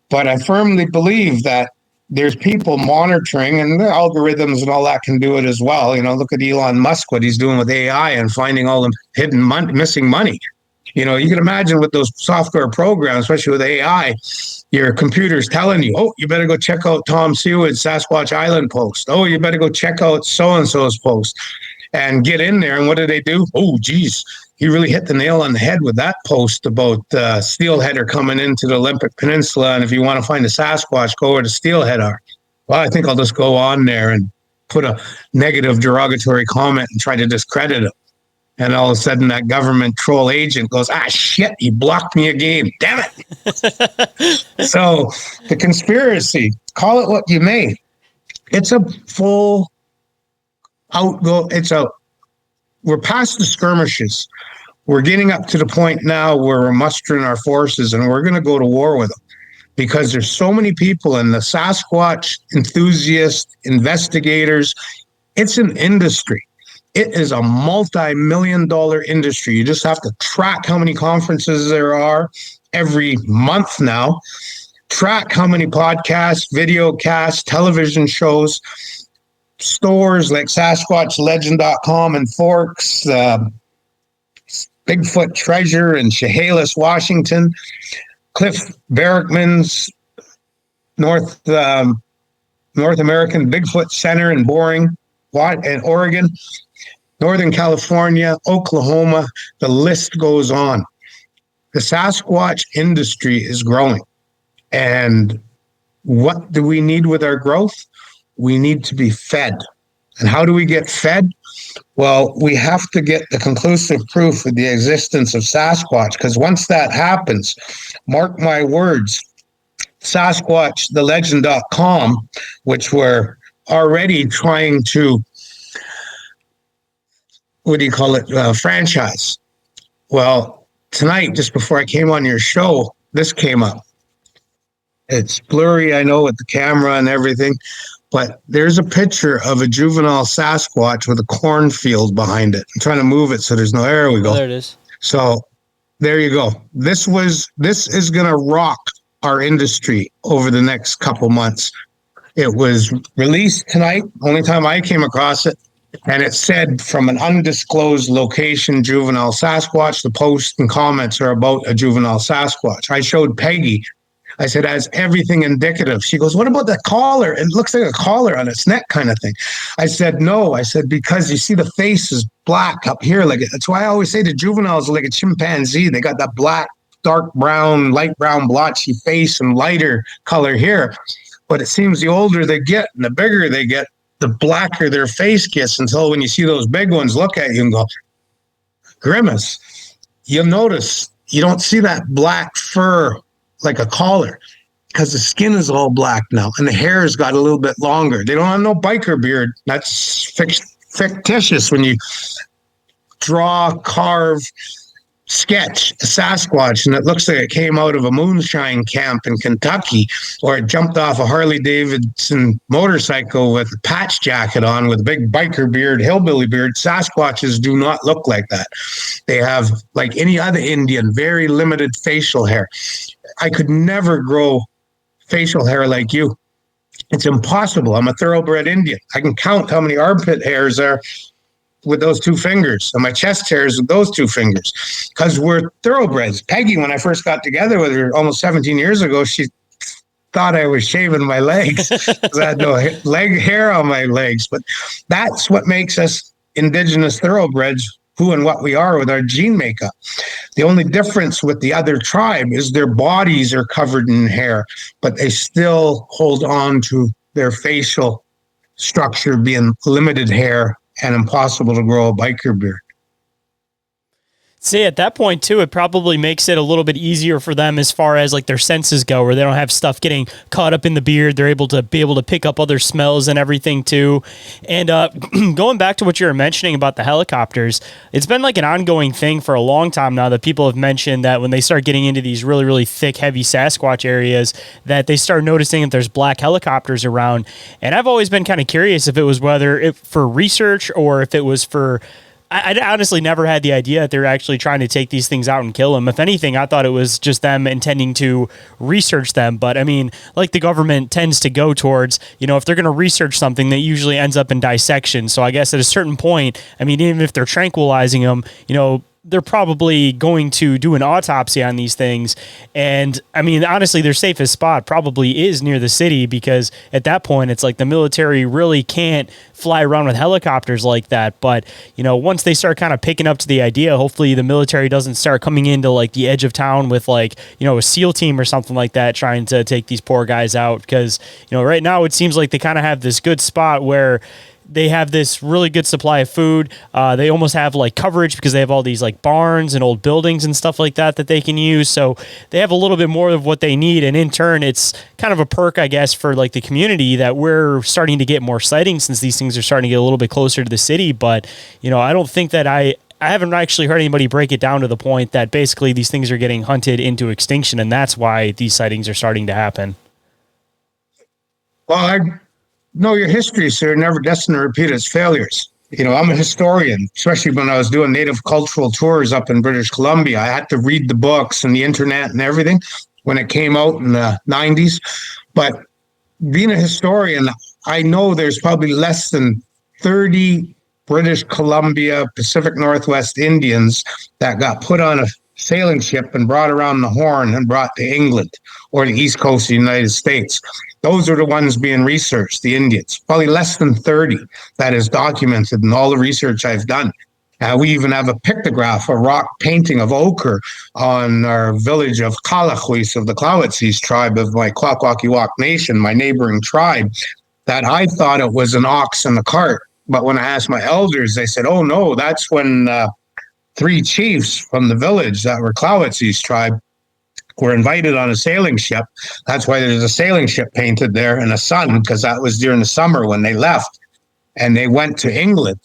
But I firmly believe that there's people monitoring, and the algorithms and all that can do it as well. Look at Elon Musk, what he's doing with AI and finding all the hidden missing money. You can imagine with those software programs, especially with AI, your computer's telling you, you better go check out Tom Sewid's Sasquatch Island post. Oh, you better go check out so-and-so's post and get in there. And what do? Oh, geez, he really hit the nail on the head with that post about steelhead are coming into the Olympic Peninsula, and if you want to find a Sasquatch, go where the steelhead are. Well, I think I'll just go on there and put a negative derogatory comment and try to discredit him. And all of a sudden, that government troll agent goes, shit, he blocked me again. Damn it. So the conspiracy, call it what you may, it's a full outgo. We're past the skirmishes. We're getting up to the point now where we're mustering our forces and we're going to go to war with them because there's so many people and the Sasquatch enthusiasts, investigators, it's an industry. It is a multi-million-dollar industry. You just have to track how many conferences there are every month now, track how many podcasts, video casts, television shows, stores like SasquatchLegend.com and Forks, Bigfoot Treasure in Chehalis, Washington, Cliff Barrickman's North American Bigfoot Center in Boring, in Oregon, Northern California, Oklahoma, the list goes on. The Sasquatch industry is growing. And what do we need with our growth? We need to be fed. And how do we get fed? Well, we have to get the conclusive proof of the existence of Sasquatch, because once that happens, mark my words, SasquatchTheLegend.com, which we're already trying to franchise. Well, tonight, just before I came on your show, this came up. It's blurry, I know, with the camera and everything, but there's a picture of a juvenile Sasquatch with a cornfield behind it. I'm trying to move it so there's no air. We go. Oh, there it is. So there you go. This is going to rock our industry over the next couple months. It was released tonight, only time I came across it. And it said from an undisclosed location, juvenile Sasquatch. The posts and comments are about a juvenile Sasquatch. I showed Peggy. I said, as everything indicative. She goes, what about the collar? It looks like a collar on its neck kind of thing. I said, no. I said, because you see the face is black up here. That's why I always say the juveniles are like a chimpanzee. They got that black, dark brown, light brown, blotchy face and lighter color here. But it seems the older they get and the bigger they get, the blacker their face gets, until when you see those big ones look at you and go, grimace. You'll notice you don't see that black fur like a collar because the skin is all black now and the hair has got a little bit longer. They don't have no biker beard. That's fictitious when you draw, carve, sketch a Sasquatch and it looks like it came out of a moonshine camp in Kentucky, or it jumped off a Harley Davidson motorcycle with a patch jacket on with a big biker beard, hillbilly beard. Sasquatches do not look like that. They have, like any other Indian, very limited facial hair. I could never grow facial hair like you. It's impossible. I'm a thoroughbred Indian. I can count how many armpit hairs are with those two fingers, and my chest hairs with those two fingers, because we're thoroughbreds. Peggy, when I first got together with her almost 17 years ago, she thought I was shaving my legs because I had no leg hair on my legs. But that's what makes us indigenous thoroughbreds, who and what we are with our gene makeup. The only difference with the other tribe is their bodies are covered in hair, but they still hold on to their facial structure being limited hair and impossible to grow a biker beard. See, at that point too, it probably makes it a little bit easier for them as far as like their senses go, where they don't have stuff getting caught up in the beard. They're able to pick up other smells and everything too. And going back to what you were mentioning about the helicopters, it's been like an ongoing thing for a long time now that people have mentioned that when they start getting into these really, really thick, heavy Sasquatch areas, that they start noticing that there's black helicopters around. And I've always been kind of curious if it was for research or if it was for... I honestly never had the idea that they're actually trying to take these things out and kill them. If anything, I thought it was just them intending to research them. But I mean, like the government tends to go towards, if they're going to research something, that usually ends up in dissection. So I guess at a certain point, I mean, even if they're tranquilizing them, they're probably going to do an autopsy on these things. And I mean, honestly, their safest spot probably is near the city, because at that point, it's like the military really can't fly around with helicopters like that. But, you know, once they start kind of picking up to the idea, hopefully the military doesn't start coming into like the edge of town with like, you know, a SEAL team or something like that, trying to take these poor guys out. Because, you know, right now it seems like they kind of have this good spot where they have this really good supply of food. They almost have like coverage because they have all these like barns and old buildings and stuff like that that they can use. So they have a little bit more of what they need. And in turn, it's kind of a perk, I guess, for like the community that we're starting to get more sightings since these things are starting to get a little bit closer to the city. But, you know, I don't think that I haven't actually heard anybody break it down to the point that basically these things are getting hunted into extinction. And that's why these sightings are starting to happen. Well, I know your history, sir, never destined to repeat its failures. You know, I'm a historian, especially when I was doing native cultural tours up in British Columbia. I had to read the books and the internet and everything when it came out in the 90s. But being a historian, I know there's probably less than 30 British Columbia, Pacific Northwest Indians that got put on a sailing ship and brought around the Horn and brought to England or the East Coast of the United States. Those are the ones being researched, the Indians. Probably less than 30 that is documented in all the research I've done. We even have a pictograph, a rock painting of ochre on our village of Kalachwis of the Clowetsis tribe of my Kwakwaka'wakw Nation, my neighboring tribe, that I thought it was an ox in the cart. But when I asked my elders, they said, oh no, that's when 3 chiefs from the village that were Clowetsis tribe were invited on a sailing ship. That's why there's a sailing ship painted there and a sun, because that was during the summer when they left. And they went to England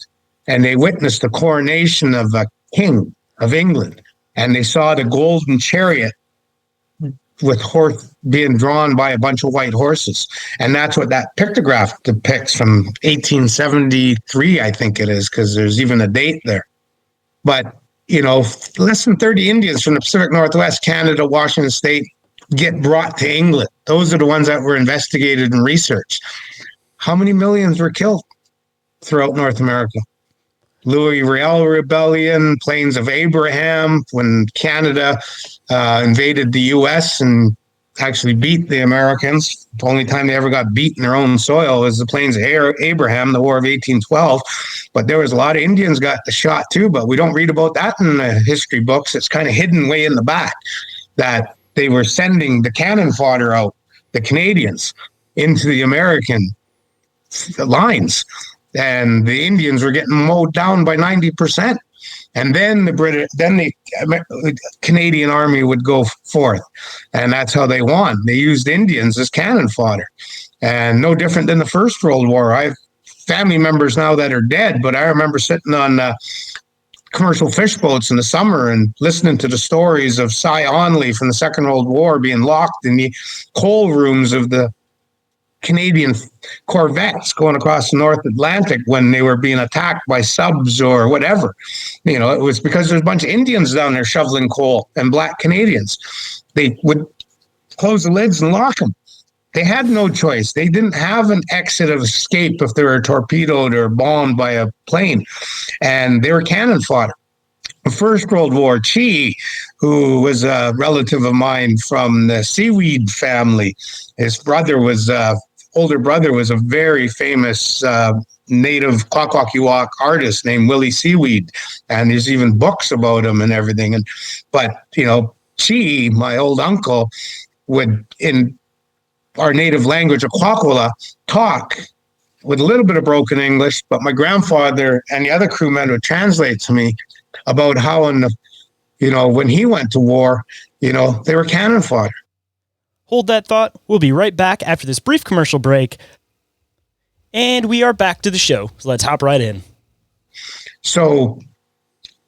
and they witnessed the coronation of a king of England. And they saw the golden chariot with horse being drawn by a bunch of white horses. And that's what that pictograph depicts from 1873, I think it is, because there's even a date there. But you know, less than 30 Indians from the Pacific Northwest, Canada, Washington State get brought to England. Those are the ones that were investigated and researched. How many millions were killed throughout North America? Louis Riel Rebellion, Plains of Abraham, when Canada invaded the U.S. and actually beat the Americans. The only time they ever got beat in their own soil was the Plains of Abraham, the War of 1812. But there was a lot of Indians got the shot too, but we don't read about that in the history books. It's kind of hidden way in the back that they were sending the cannon fodder out, the Canadians, into the American lines. And the Indians were getting mowed down by 90%. And then the Canadian Army would go forth, and that's how they won. They used Indians as cannon fodder, and no different than the First World War. I have family members now that are dead, but I remember sitting on commercial fish boats in the summer and listening to the stories of Cy Onley from the Second World War being locked in the coal rooms of the Canadian corvettes going across the North Atlantic when they were being attacked by subs or whatever. You know, it was because there's a bunch of Indians down there shoveling coal and black Canadians. They would close the lids and lock them. They had no choice. They didn't have an exit of escape if they were torpedoed or bombed by a plane. And they were cannon fodder. The First World War, Chi, who was a relative of mine from the Sewid family, his brother was older brother was a very famous native Kwakwaka'wakw artist named Willie Sewid, and there's even books about him and everything. But you know, Chi, my old uncle, would in our native language of Kwakwala talk with a little bit of broken English, but my grandfather and the other crewmen would translate to me about how when he went to war, they were cannon fodder. Hold that thought. We'll be right back after this brief commercial break. And we are back to the show. So let's hop right in. So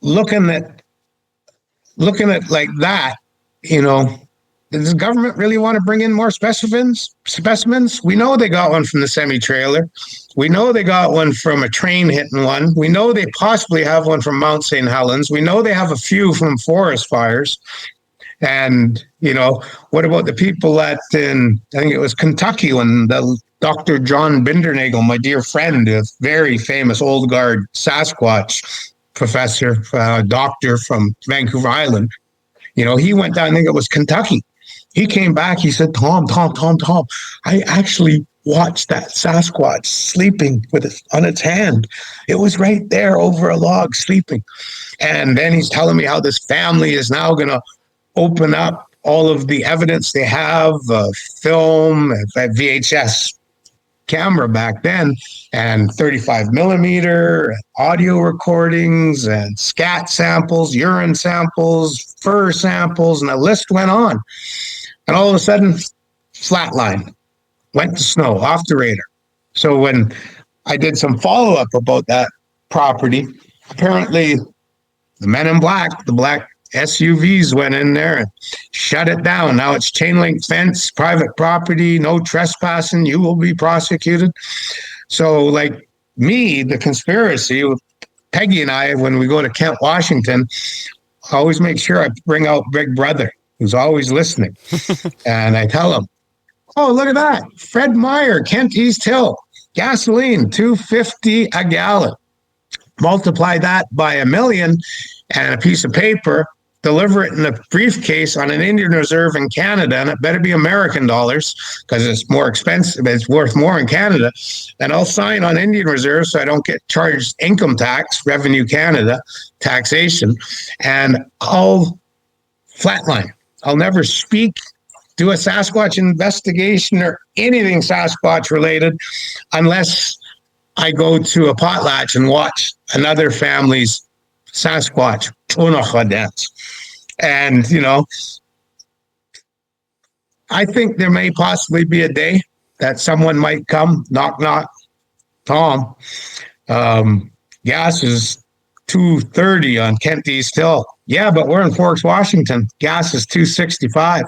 looking at like that, does the government really want to bring in more specimens? We know they got one from the semi-trailer. We know they got one from a train hitting one. We know they possibly have one from Mount St. Helens. We know they have a few from forest fires. And, what about the people I think it was Kentucky, when the Dr. John Bindernagel, my dear friend, a very famous old guard Sasquatch, professor, doctor from Vancouver Island. He went down, I think it was Kentucky. He came back, he said, Tom, I actually watched that Sasquatch sleeping on its hand. It was right there over a log sleeping. And then he's telling me how this family is now going to open up all of the evidence they have, film, VHS camera back then, and 35 millimeter audio recordings and scat samples, urine samples, fur samples, and the list went on. And all of a sudden, flatline, went to snow, off the radar. So when I did some follow-up about that property, apparently the men in black, the black SUVs went in there and shut it down. Now it's chain link fence, private property, no trespassing, you will be prosecuted. So like me, the conspiracy, Peggy and I, when we go to Kent, Washington, I always make sure I bring out Big Brother, who's always listening. And I tell him, oh, look at that. Fred Meyer, Kent East Hill, gasoline, $2.50 a gallon. Multiply that by 1 million and a piece of paper, deliver it in a briefcase on an Indian reserve in Canada, and it better be American dollars because it's more expensive. It's worth more in Canada. And I'll sign on Indian reserve so I don't get charged income tax, Revenue Canada, taxation, and I'll flatline. I'll never speak, do a Sasquatch investigation or anything Sasquatch related unless I go to a potlatch and watch another family's Sasquatch dance. And, I think there may possibly be a day that someone might come, knock, knock, Tom, gas is $2.30 on Kent East Hill. Yeah, but we're in Forks, Washington. Gas is $2.65.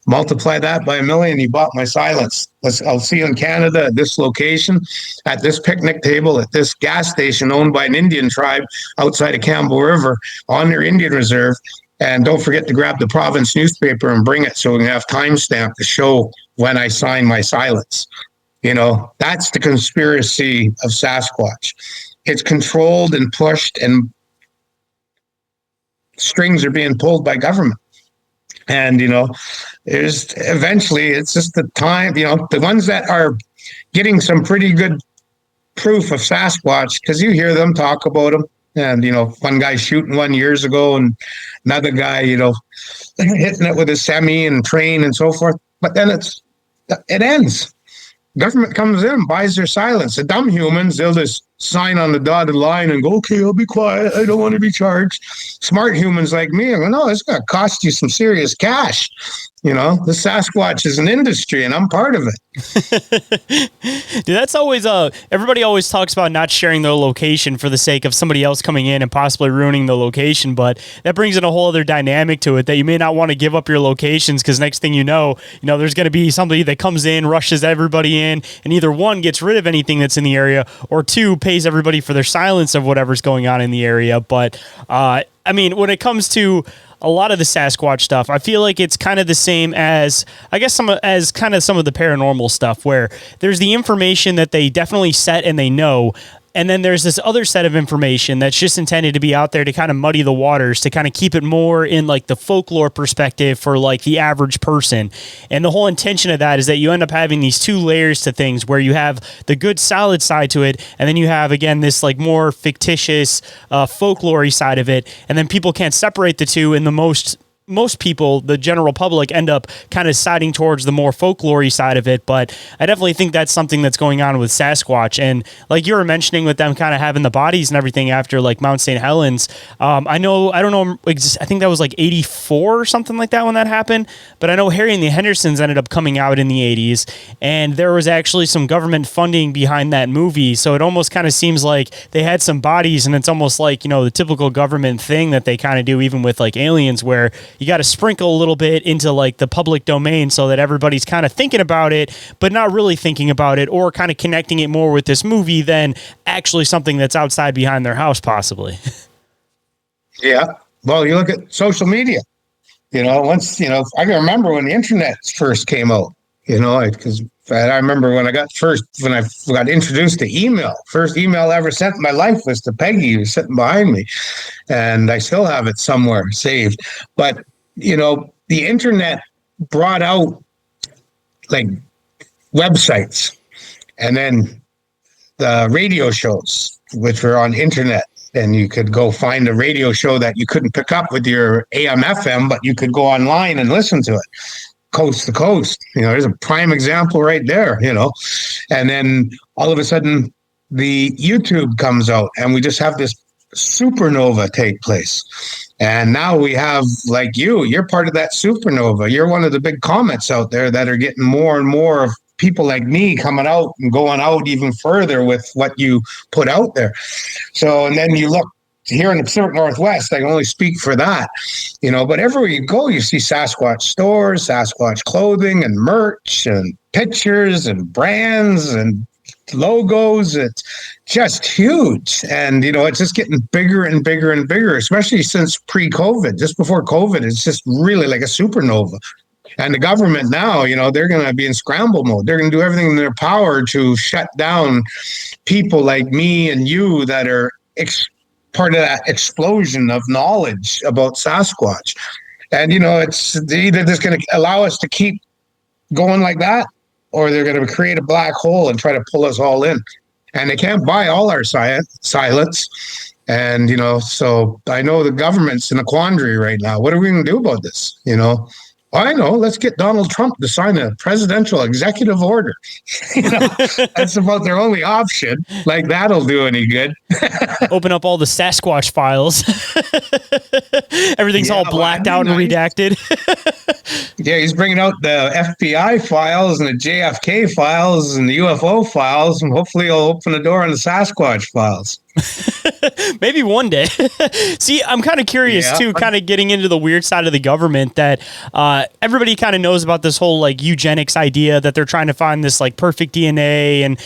Multiply that by 1 million, you bought my silence. I'll see you in Canada at this location, at this picnic table, at this gas station owned by an Indian tribe outside of Campbell River on their Indian reserve. And don't forget to grab the province newspaper and bring it so we can have timestamp to show when I sign my silence. That's the conspiracy of Sasquatch. It's controlled and pushed, and strings are being pulled by government. And, there's eventually, it's just the time, the ones that are getting some pretty good proof of Sasquatch, because you hear them talk about them. And, one guy shooting one years ago and another guy, hitting it with a semi and train and so forth. But then it ends. Government comes in, buys their silence. The dumb humans, they'll just sign on the dotted line and go, okay, I'll be quiet. I don't want to be charged. Smart humans like me, I go, no, it's going to cost you some serious cash. The Sasquatch is an industry and I'm part of it. Dude, that's always, everybody always talks about not sharing their location for the sake of somebody else coming in and possibly ruining the location. But that brings in a whole other dynamic to it that you may not want to give up your locations because next thing you know, there's going to be somebody that comes in, rushes everybody in, and either one gets rid of anything that's in the area or two pays everybody for their silence of whatever's going on in the area. But, when it comes to a lot of the Sasquatch stuff, I feel like it's kind of the same as, I guess, some of the paranormal stuff where there's the information that they definitely set and they know. And then there's this other set of information that's just intended to be out there to kind of muddy the waters, to kind of keep it more in like the folklore perspective for like the average person. And the whole intention of that is that you end up having these two layers to things where you have the good solid side to it. And then you have, again, this like more fictitious folklore side of it. And then people can't separate the two in the most people, the general public, end up kind of siding towards the more folklore side of it. But I definitely think that's something that's going on with Sasquatch. And like you were mentioning with them kind of having the bodies and everything after like Mount St. Helens, I think that was like 84 or something like that when that happened. But I know Harry and the Hendersons ended up coming out in the 80s, and there was actually some government funding behind that movie. So it almost kind of seems like they had some bodies, and it's almost like, the typical government thing that they kind of do even with like aliens, where you got to sprinkle a little bit into like the public domain so that everybody's kind of thinking about it, but not really thinking about it, or kind of connecting it more with this movie than actually something that's outside behind their house, possibly. Yeah. Well, you look at social media, I can remember when the internet first came out, Because I remember when I got introduced to email, first email I ever sent in my life was to Peggy, who was sitting behind me, and I still have it somewhere saved. But the internet brought out like websites, and then the radio shows, which were on internet. And you could go find a radio show that you couldn't pick up with your AM, FM, but you could go online and listen to it coast to coast. There's a prime example right there, And then all of a sudden, the YouTube comes out, and we just have this supernova take place. And now we have, like you're part of that supernova. You're one of the big comets out there that are getting more and more of people like me coming out and going out even further with what you put out there. So, and then you look here in the Pacific Northwest, I can only speak for that, but everywhere you go, you see Sasquatch stores, Sasquatch clothing and merch and pictures and brands and logos. It's just huge. And, it's just getting bigger and bigger and bigger, especially since pre-COVID. Just before COVID, it's just really like a supernova. And the government now, they're going to be in scramble mode. They're going to do everything in their power to shut down people like me and you that are part of that explosion of knowledge about Sasquatch. And, it's either just going to allow us to keep going like that, or they're going to create a black hole and try to pull us all in. And they can't buy all our silence. And, so I know the government's in a quandary right now. What are we going to do about this? I know. Let's get Donald Trump to sign a presidential executive order. That's about their only option. Like, that'll do any good. Open up all the Sasquatch files. Everything's all blacked out and redacted. Yeah, he's bringing out the FBI files and the JFK files and the UFO files, and hopefully he'll open the door on the Sasquatch files. Maybe one day. See, I'm kind of curious too, kind of getting into the weird side of the government that everybody kind of knows about this whole like eugenics idea that they're trying to find this like perfect DNA, and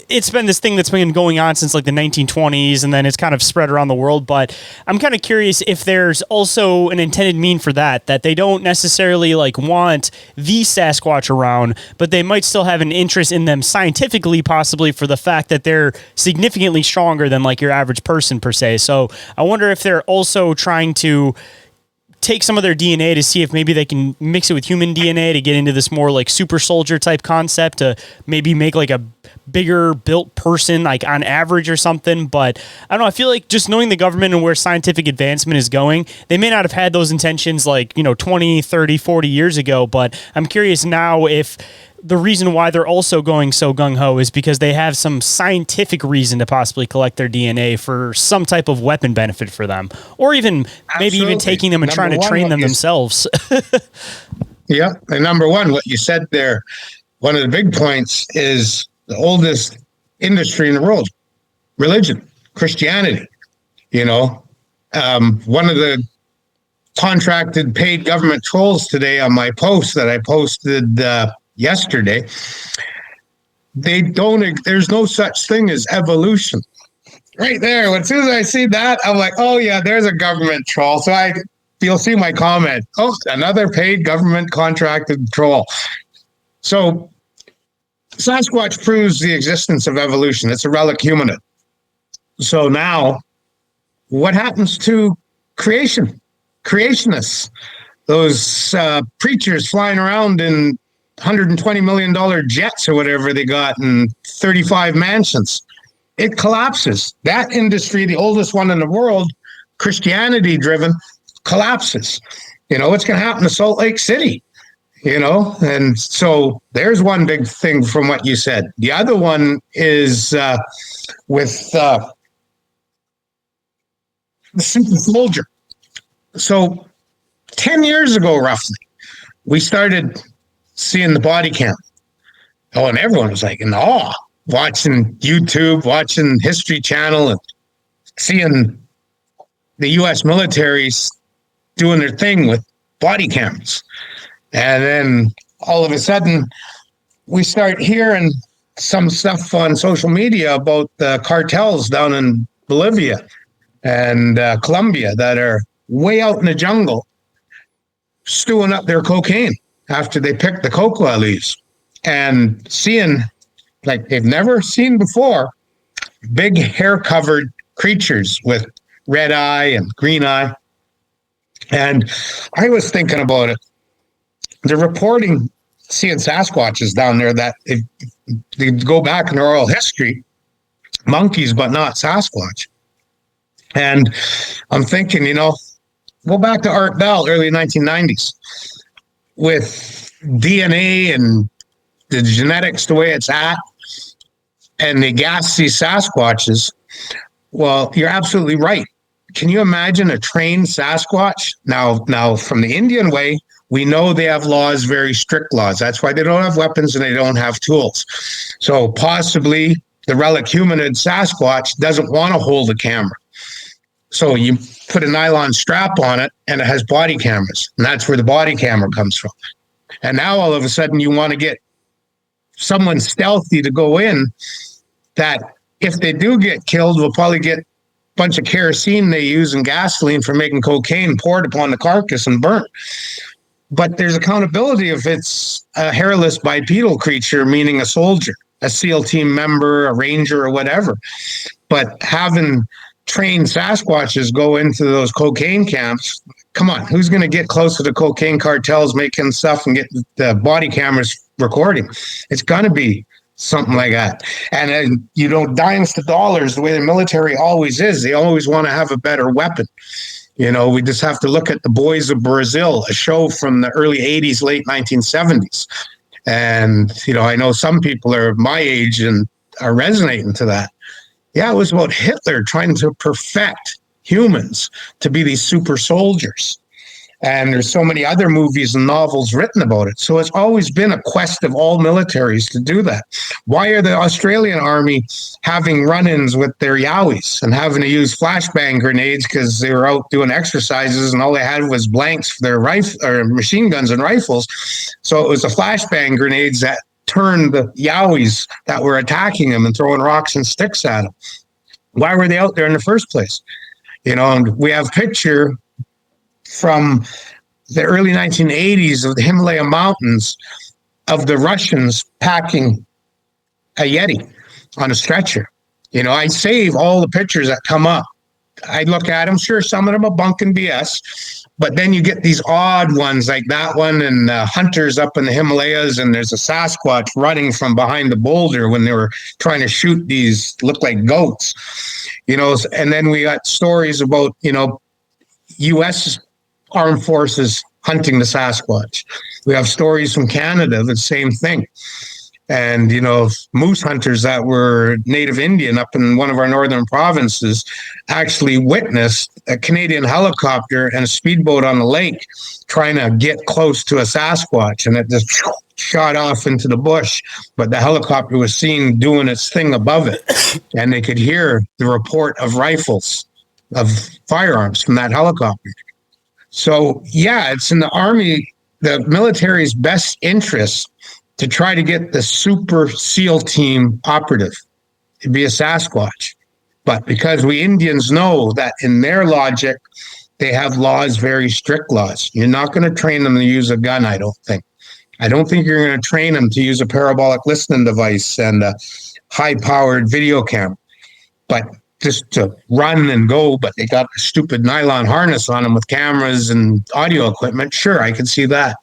it's been this thing that's been going on since like the 1920s, and then it's kind of spread around the world. But I'm kind of curious if there's also an intended mean for that they don't necessarily like want the Sasquatch around, but they might still have an interest in them scientifically, possibly for the fact that they're significantly stronger than like your average person per se. So I wonder if they're also trying to take some of their DNA to see if maybe they can mix it with human DNA to get into this more like super soldier type concept to maybe make like a bigger built person like on average or something. But I don't know, I feel like just knowing the government and where scientific advancement is going, they may not have had those intentions like 20, 30, 40 years ago, but I'm curious now if the reason why they're also going so gung-ho is because they have some scientific reason to possibly collect their DNA for some type of weapon benefit for them, or even maybe even taking them and trying to train them themselves. Yeah. And number one, what you said there, one of the big points is the oldest industry in the world, religion, Christianity. One of the contracted paid government trolls today on my post that I posted yesterday, there's no such thing as evolution. Right there, as soon as I see that, I'm like, oh yeah, there's a government troll. So you'll see my comment. Oh, another paid government contracted troll. So Sasquatch proves the existence of evolution. It's a relic humanid. So now, what happens to creationists? Those preachers flying around in $120 million jets or whatever they got and 35 mansions. It collapses. That industry, the oldest one in the world, Christianity driven, collapses. What's going to happen to Salt Lake City? And so there's one big thing from what you said. The other one is with the super soldier. So 10 years ago, roughly, we started seeing the body cam. Oh, and everyone was like in awe, watching YouTube, watching History Channel, and seeing the U.S. military doing their thing with body cameras. And then all of a sudden, we start hearing some stuff on social media about the cartels down in Bolivia and Colombia that are way out in the jungle stewing up their cocaine after they pick the cocoa leaves. and seeing like they've never seen before, big hair-covered creatures with red eye and green eye. And I was thinking about it. They're reporting seeing Sasquatches down there that they go back in their oral history, monkeys, but not Sasquatch. And I'm thinking, go back to Art Bell, early 1990s, with DNA and the genetics the way it's at, and they gas these Sasquatches. Well, you're absolutely right. Can you imagine a trained Sasquatch? Now, from the Indian way, we know they have laws, very strict laws. That's why they don't have weapons and they don't have tools. So possibly the relic humanid Sasquatch doesn't want to hold a camera. So you put a nylon strap on it and it has body cameras. And that's where the body camera comes from. And now all of a sudden you want to get someone stealthy to go in that if they do get killed, will probably get a bunch of kerosene they use and gasoline for making cocaine poured upon the carcass and burnt. But there's accountability if it's a hairless bipedal creature, meaning a soldier, a SEAL team member, a ranger, or whatever. But having trained Sasquatches go into those cocaine camps, come on, who's going to get close to the cocaine cartels making stuff and get the body cameras recording? It's going to be something like that. And, dimes to dollars, the way the military always is, they always want to have a better weapon. We just have to look at The Boys of Brazil, a show from the early 80s, late 1970s. And, I know some people are my age and are resonating to that. Yeah, it was about Hitler trying to perfect humans to be these super soldiers. And there's so many other movies and novels written about it. So it's always been a quest of all militaries to do that. Why are the Australian army having run-ins with their Yowies and having to use flashbang grenades because they were out doing exercises and all they had was blanks for their machine guns and rifles? So it was the flashbang grenades that turned the Yowies that were attacking them and throwing rocks and sticks at them. Why were they out there in the first place? And we have a picture from the early 1980s of the Himalaya mountains of the Russians packing a Yeti on a stretcher. I save all the pictures that come up. I look at them, sure, some of them are bunk and BS, but then you get these odd ones like that one and hunters up in the Himalayas, and there's a Sasquatch running from behind the boulder when they were trying to shoot these, look like goats, and then we got stories about, U.S. armed forces hunting the Sasquatch. We have stories from Canada, the same thing. And, moose hunters that were native Indian up in one of our northern provinces actually witnessed a Canadian helicopter and a speedboat on the lake trying to get close to a Sasquatch, and it just shot off into the bush. But the helicopter was seen doing its thing above it, and they could hear the report of rifles, of firearms from that helicopter. So, yeah, it's in the Army, the military's best interest to try to get the super SEAL team operative to be a Sasquatch. But because we Indians know that in their logic, they have laws, very strict laws. You're not going to train them to use a gun, I don't think. I don't think you're going to train them to use a parabolic listening device and a high-powered video camera. But just to run and go, but they got a stupid nylon harness on them with cameras and audio equipment. Sure, I can see that.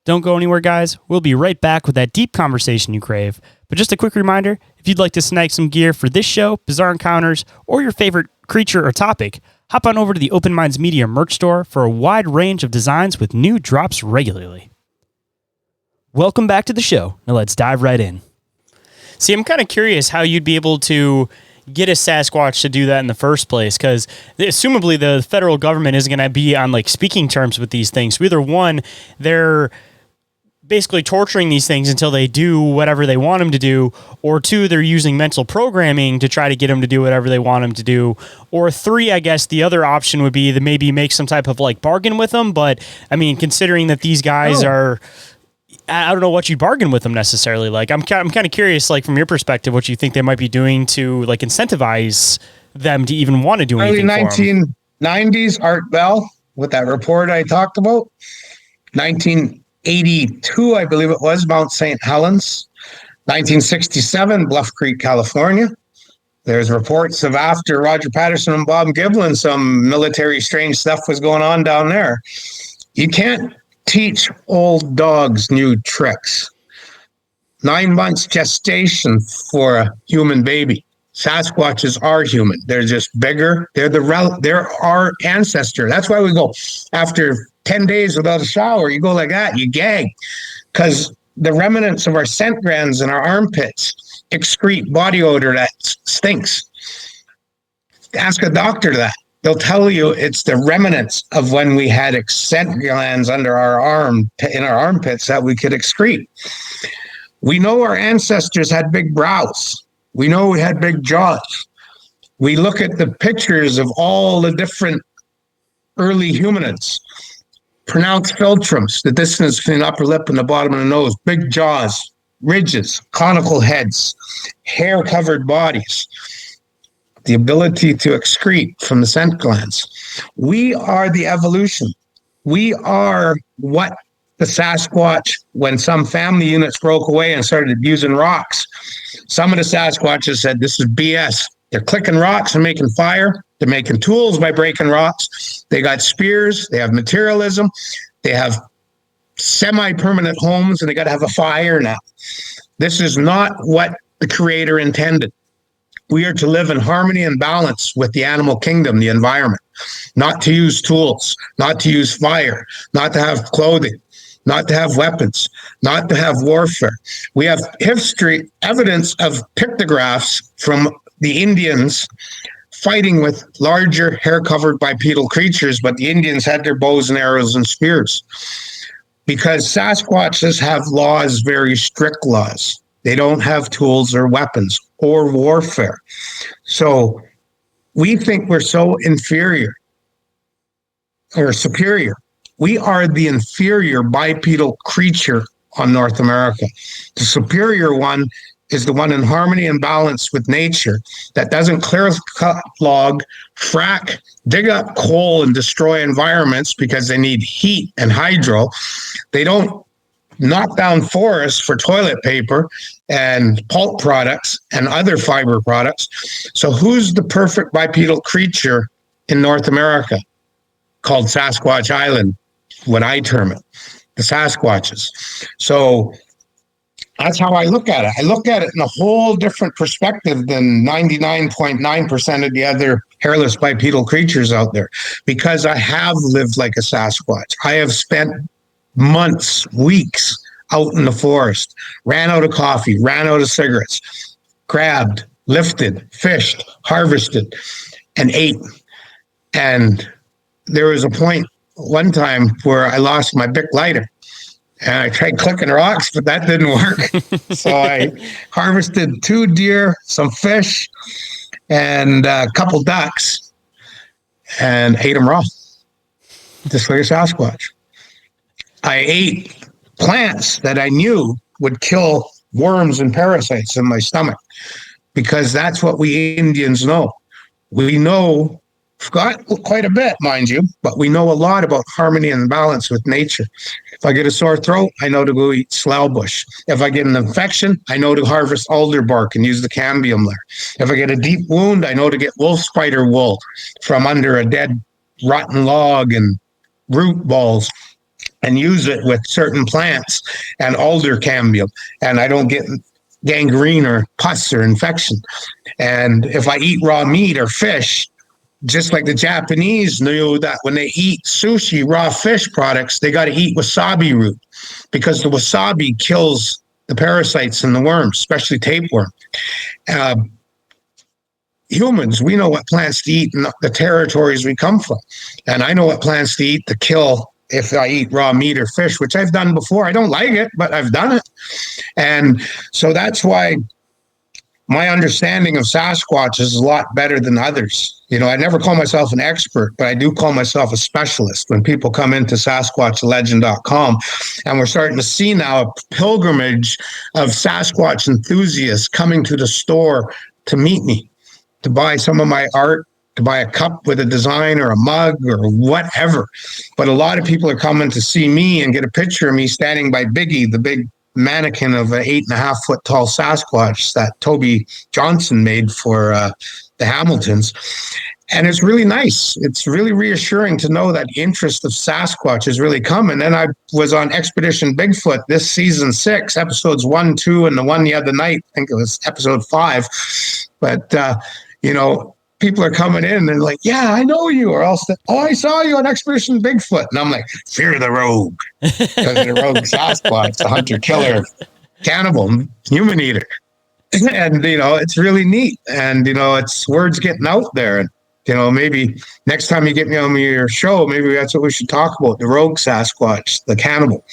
Don't go anywhere, guys. We'll be right back with that deep conversation you crave. But just a quick reminder, if you'd like to snag some gear for this show, Bizarre Encounters, or your favorite creature or topic, hop on over to the Open Minds Media merch store for a wide range of designs with new drops regularly. Welcome back to the show. Now let's dive right in. See, I'm kind of curious how you'd be able to get a Sasquatch to do that in the first place, because assumably the federal government isn't going to be on speaking terms with these things. So either one, they're basically torturing these things until they do whatever they want them to do, or two, they're using mental programming to try to get them to do whatever they want them to do, or three, I guess the other option would be to maybe make some type of bargain with them. But I mean, considering that these guys are, I don't know what you'd bargain with them necessarily. I'm kind of curious, from your perspective, what you think they might be doing to incentivize them to even want to do anything for them. Early 1990s, Art Bell, with that report I talked about. 1980s, 1982, I believe it was, Mount St. Helens. 1967, Bluff Creek, California. There's reports of after Roger Patterson and Bob Giblin, some military strange stuff was going on down there. You can't teach old dogs new tricks. 9 months gestation for a human baby. Sasquatches are human. They're just bigger. They're our ancestor. That's why we go after 10 days without a shower. You go like that, you gag, because the remnants of our scent glands in our armpits excrete body odor that stinks. Ask a doctor that. They'll tell you it's the remnants of when we had scent glands under our in our armpits that we could excrete. We know our ancestors had big brows. We know we had big jaws. We look at the pictures of all the different early humanids. Pronounced philtrums, the distance between the upper lip and the bottom of the nose, big jaws, ridges, conical heads, hair-covered bodies, the ability to excrete from the scent glands. We are the evolution. We are what the Sasquatch, when some family units broke away and started abusing rocks, some of the Sasquatches said, this is BS. They're clicking rocks and making fire. They're making tools by breaking rocks. They got spears. They have materialism. They have semi-permanent homes, and they got to have a fire now. This is not what the Creator intended. We are to live in harmony and balance with the animal kingdom, the environment, not to use tools, not to use fire, not to have clothing, not to have weapons, not to have warfare. We have history, evidence of pictographs from the Indians fighting with larger hair-covered bipedal creatures, but the Indians had their bows and arrows and spears. Because Sasquatches have laws, very strict laws. They don't have tools or weapons or warfare. So we think we're so inferior or superior. We are the inferior bipedal creature on North America. The superior one is the one in harmony and balance with nature that doesn't clear cut log, frack, dig up coal and destroy environments because they need heat and hydro. They don't knock down forests for toilet paper and pulp products and other fiber products. So who's the perfect bipedal creature in North America? Called Sasquatch Island, what I term it, the Sasquatches. So that's how I look at it. I look at it in a whole different perspective than 99.9% of the other hairless bipedal creatures out there, because I have lived like a Sasquatch. I have spent months, weeks out in the forest, ran out of coffee, ran out of cigarettes, grabbed, lifted, fished, harvested, and ate. And there was a point one time where I lost my Bic lighter. And I tried clicking rocks, but that didn't work. So I harvested 2 deer, some fish, and a couple ducks, and ate them raw, just like a Sasquatch. I ate plants that I knew would kill worms and parasites in my stomach, because that's what we Indians know. We know, got quite a bit, mind you, but we know a lot about harmony and balance with nature. If I get a sore throat, I know to go eat slough bush. If I get an infection, I know to harvest alder bark and use the cambium layer. If I get a deep wound, I know to get wolf spider wool from under a dead rotten log and root balls and use it with certain plants and alder cambium. And I don't get gangrene or pus or infection. And if I eat raw meat or fish, just like the Japanese knew that when they eat sushi, raw fish products, they got to eat wasabi root, because the wasabi kills the parasites and the worms, especially tapeworm. Humans, we know what plants to eat in the territories we come from. And I know what plants to eat to kill if I eat raw meat or fish, which I've done before. I don't like it, but I've done it. And so that's why my understanding of Sasquatch is a lot better than others. You know, I never call myself an expert, but I do call myself a specialist. When people come into SasquatchLegend.com, and we're starting to see now a pilgrimage of Sasquatch enthusiasts coming to the store to meet me, to buy some of my art, to buy a cup with a design or a mug or whatever. But a lot of people are coming to see me and get a picture of me standing by Biggie, the big mannequin of an 8.5 foot tall Sasquatch that Toby Johnson made for the Hamiltons. And it's really nice. It's really reassuring to know that interest of Sasquatch is really coming. And I was on Expedition Bigfoot this season 6, episodes 1, 2, and the one the other night, I think it was episode 5. But, people are coming in and they're like, yeah, I know you. Or else, I saw you on Expedition Bigfoot. And I'm like, fear the rogue. Because the rogue Sasquatch, the hunter-killer, cannibal, human eater. And, it's really neat. And, it's words getting out there. And, maybe next time you get me on your show, maybe that's what we should talk about, the rogue Sasquatch, the cannibal.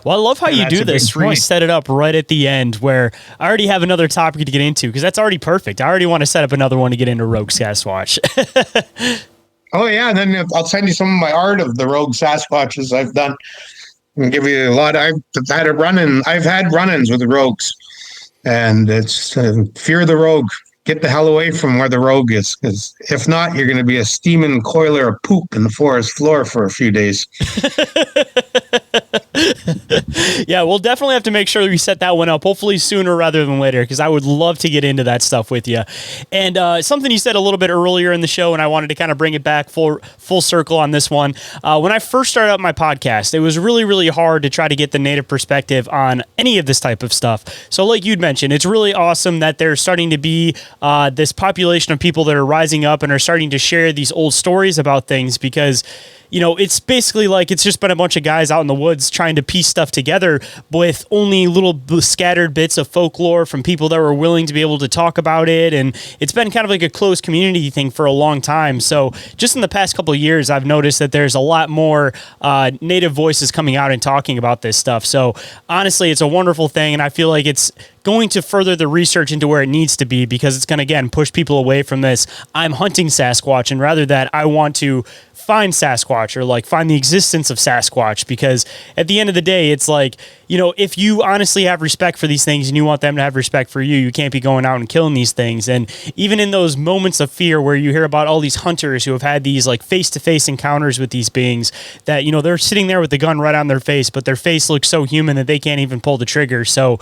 Well, I love how you do this, where you set it up right at the end, where I already have another topic to get into, because that's already perfect. I already want to set up another one to get into rogue Sasquatch. Oh, yeah, and then I'll send you some of my art of the rogue Sasquatches I've done and give you a lot. I've had run-ins with the rogues, and it's fear the rogue. Get the hell away from where the rogue is, because if not, you're going to be a steaming coiler of poop in the forest floor for a few days. Yeah, we'll definitely have to make sure we set that one up, hopefully sooner rather than later, because I would love to get into that stuff with you. And something you said a little bit earlier in the show, and I wanted to kind of bring it back full circle on this one. When I first started up my podcast, it was really, really hard to try to get the native perspective on any of this type of stuff. So like you'd mentioned, it's really awesome that there's starting to be this population of people that are rising up and are starting to share these old stories about things, because it's basically like it's just been a bunch of guys out in the woods trying to piece stuff together with only little scattered bits of folklore from people that were willing to be able to talk about it. And it's been kind of like a closed community thing for a long time. So just in the past couple of years, I've noticed that there's a lot more native voices coming out and talking about this stuff. So honestly, it's a wonderful thing. And I feel like it's going to further the research into where it needs to be, because it's going to, again, push people away from this I'm hunting Sasquatch, and rather that I want to find Sasquatch, or like find the existence of Sasquatch. Because at the end of the day, it's like, if you honestly have respect for these things and you want them to have respect for you, you can't be going out and killing these things. And even in those moments of fear where you hear about all these hunters who have had these like face-to-face encounters with these beings that, they're sitting there with the gun right on their face, but their face looks so human that they can't even pull the trigger. So,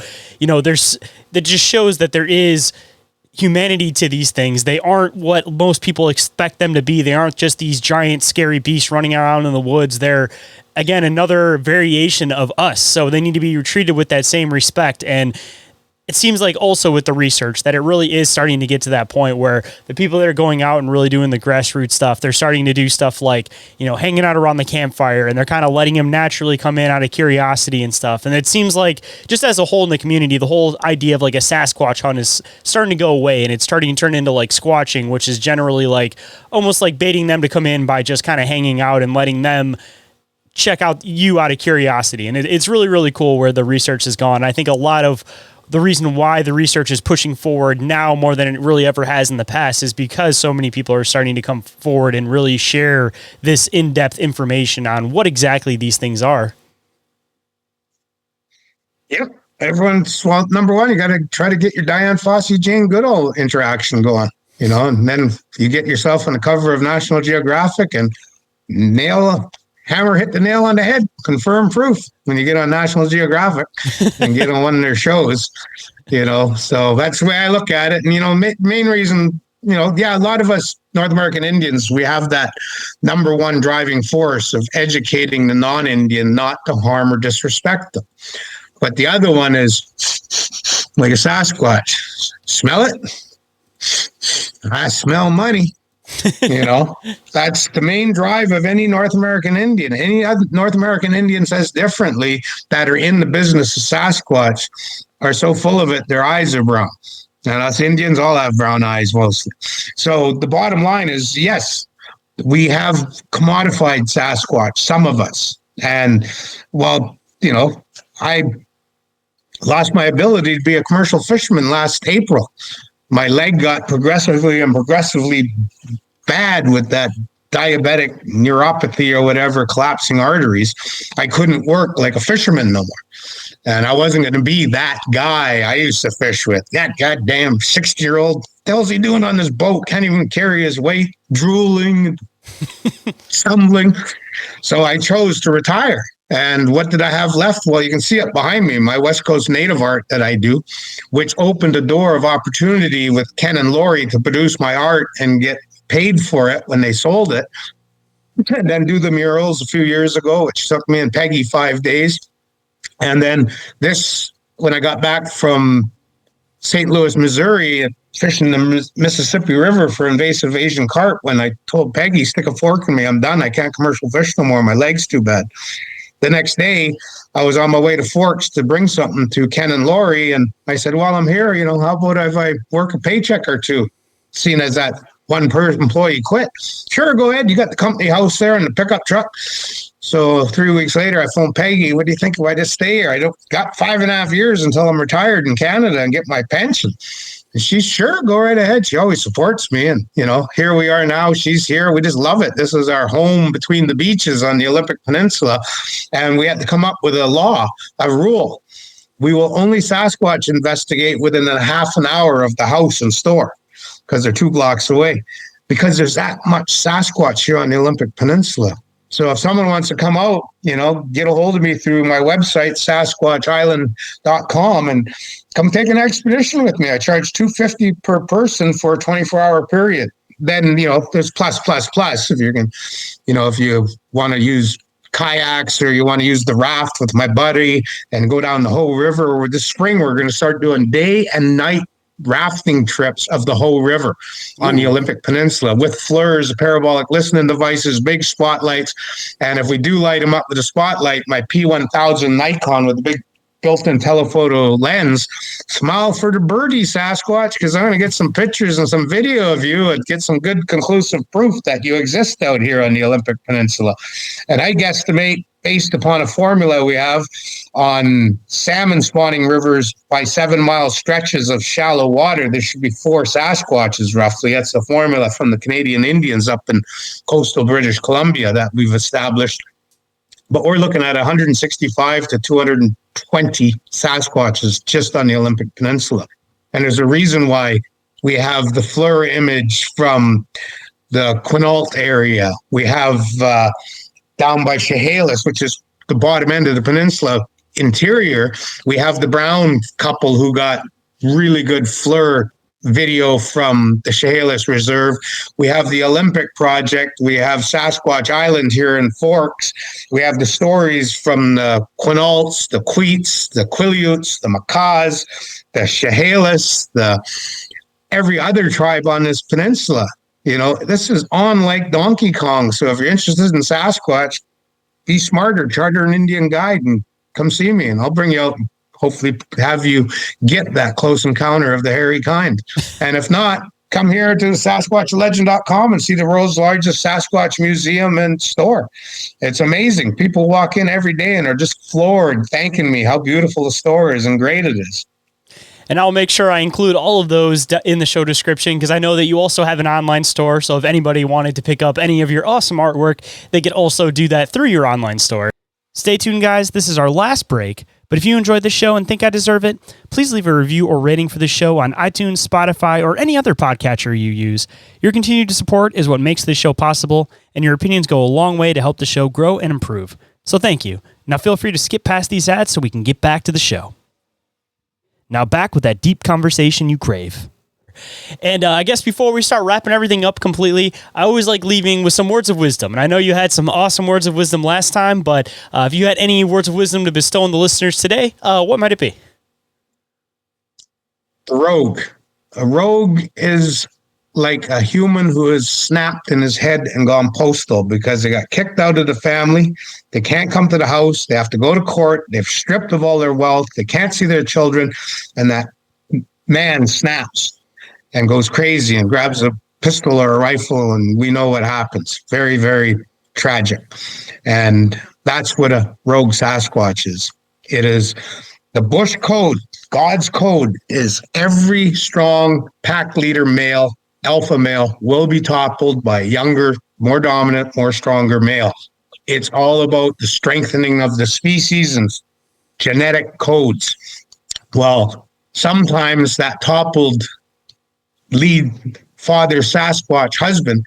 that just shows that there is humanity to these things. They aren't what most people expect them to be. They aren't just these giant scary beasts running around in the woods. They're, again, another variation of us. So they need to be treated with that same respect. And it seems like also with the research that it really is starting to get to that point where the people that are going out and really doing the grassroots stuff, they're starting to do stuff like, hanging out around the campfire, and they're kind of letting them naturally come in out of curiosity and stuff. And it seems like just as a whole in the community, the whole idea of like a Sasquatch hunt is starting to go away, and it's starting to turn into like squatching, which is generally like almost like baiting them to come in by just kind of hanging out and letting them check out you out of curiosity. And it's really, really cool where the research has gone. I think a lot of the reason why the research is pushing forward now more than it really ever has in the past is because so many people are starting to come forward and really share this in-depth information on what exactly these things are. Yep. Number one, you got to try to get your Diane Fossey, Jane Goodall interaction going, and then you get yourself on the cover of National Geographic and hit the nail on the head, confirm proof when you get on National Geographic and get on one of their shows, so that's the way I look at it. And, main reason, a lot of us North American Indians, we have that number one driving force of educating the non-Indian not to harm or disrespect them. But the other one is like a Sasquatch. Smell it? I smell money. That's the main drive of any North American Indian. Any other North American Indian says differently that are in the business of Sasquatch are so full of it, their eyes are brown. And us Indians all have brown eyes mostly. So the bottom line is, yes, we have commodified Sasquatch, some of us. And I lost my ability to be a commercial fisherman last April. My leg got progressively bad with that diabetic neuropathy or whatever, collapsing arteries. I couldn't work like a fisherman no more. And I wasn't going to be that guy I used to fish with, that goddamn 60-year-old the hell's he doing on this boat? Can't even carry his weight, drooling, stumbling. So I chose to retire. And what did I have left? Well, you can see it behind me, my West Coast native art that I do, which opened a door of opportunity with Ken and Lori to produce my art and get paid for it when they sold it. And then do the murals a few years ago, which took me and Peggy 5 days. And then this, when I got back from St. Louis, Missouri, fishing the Mississippi River for invasive Asian carp, when I told Peggy, stick a fork in me, I'm done. I can't commercial fish no more. My leg's too bad. The next day, I was on my way to Forks to bring something to Ken and Lori. And I said, while I'm here, how about if I work a paycheck or two, seeing as that one person employee quit? Sure, go ahead. You got the company house there and the pickup truck. So 3 weeks later, I phoned Peggy. What do you think if I just stay here? I got 5.5 years until I'm retired in Canada and get my pension. And she's sure, go right ahead. She always supports me. And, here we are now. She's here. We just love it. This is our home between the beaches on the Olympic Peninsula. And we had to come up with a rule. We will only Sasquatch investigate within a half an hour of the house and store, because they're 2 blocks away, because there's that much Sasquatch here on the Olympic Peninsula. So if someone wants to come out, get a hold of me through my website, sasquatchisland.com, and come take an expedition with me. I charge $250 per person for a 24-hour period. Then, there's plus. If you can, if you want to use kayaks or you want to use the raft with my buddy and go down the whole river. Or this spring, we're going to start doing day and night rafting trips of the whole river on the Olympic Peninsula with FLIRs, parabolic listening devices, big spotlights. And if we do light them up with a spotlight, my P1000 Nikon with a big built-in telephoto lens, smile for the birdie, Sasquatch, because I'm going to get some pictures and some video of you and get some good conclusive proof that you exist out here on the Olympic Peninsula. And I guesstimate, based upon a formula we have on salmon spawning rivers by 7-mile stretches of shallow water, there should be 4 Sasquatches roughly. That's the formula from the Canadian Indians up in coastal British Columbia that we've established. But we're looking at 165 to 220 Sasquatches just on the Olympic Peninsula. And there's a reason why we have the FLIR image from the Quinault area. We have down by Chehalis, which is the bottom end of the peninsula interior, we have the Brown couple who got really good FLIR video from the Chehalis Reserve. We have the Olympic Project. We have Sasquatch Island here in Forks. We have the stories from the Quinaults, the Queets, the Quileutes, the Macaws, the Chehalis, every other tribe on this peninsula. This is on like Donkey Kong. So if you're interested in Sasquatch, be smarter, charter an Indian guide and come see me, and I'll bring you out and hopefully have you get that close encounter of the hairy kind. And if not, come here to SasquatchLegend.com and see the world's largest Sasquatch museum and store. It's amazing. People walk in every day and are just floored, thanking me how beautiful the store is and great it is. And I'll make sure I include all of those in the show description, because I know that you also have an online store. So if anybody wanted to pick up any of your awesome artwork, they could also do that through your online store. Stay tuned, guys. This is our last break. But if you enjoyed the show and think I deserve it, please leave a review or rating for the show on iTunes, Spotify, or any other podcatcher you use. Your continued support is what makes this show possible, and your opinions go a long way to help the show grow and improve. So thank you. Now feel free to skip past these ads so we can get back to the show. Now back with that deep conversation you crave. And I guess before we start wrapping everything up completely, I always like leaving with some words of wisdom. And I know you had some awesome words of wisdom last time, but if you had any words of wisdom to bestow on the listeners today, what might it be? Rogue. A rogue is like a human who has snapped in his head and gone postal because they got kicked out of the family. They can't come to the house. They have to go to court. They've stripped of all their wealth. They can't see their children. And that man snaps and goes crazy and grabs a pistol or a rifle, and we know what happens. Very, very tragic. And that's what a rogue Sasquatch is. It is the Bush code. God's code is every strong pack leader male, alpha male, will be toppled by a younger, more dominant, more stronger male. It's all about the strengthening of the species and genetic codes. Well, sometimes that toppled lead father Sasquatch husband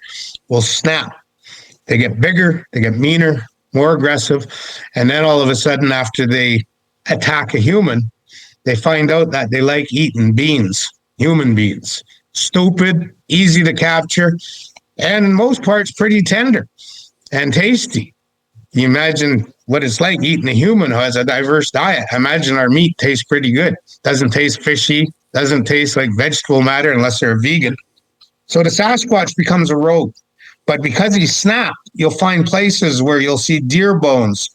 will snap. They get bigger, they get meaner, more aggressive, and then all of a sudden, after they attack a human, they find out that they like eating beans, human beans. Stupid, easy to capture, and in most parts pretty tender and tasty. You imagine what it's like eating a human who has a diverse diet. Imagine our meat tastes pretty good. Doesn't taste fishy, doesn't taste like vegetable matter unless they're a vegan. So the Sasquatch becomes a rogue. But because he snapped, you'll find places where you'll see deer bones,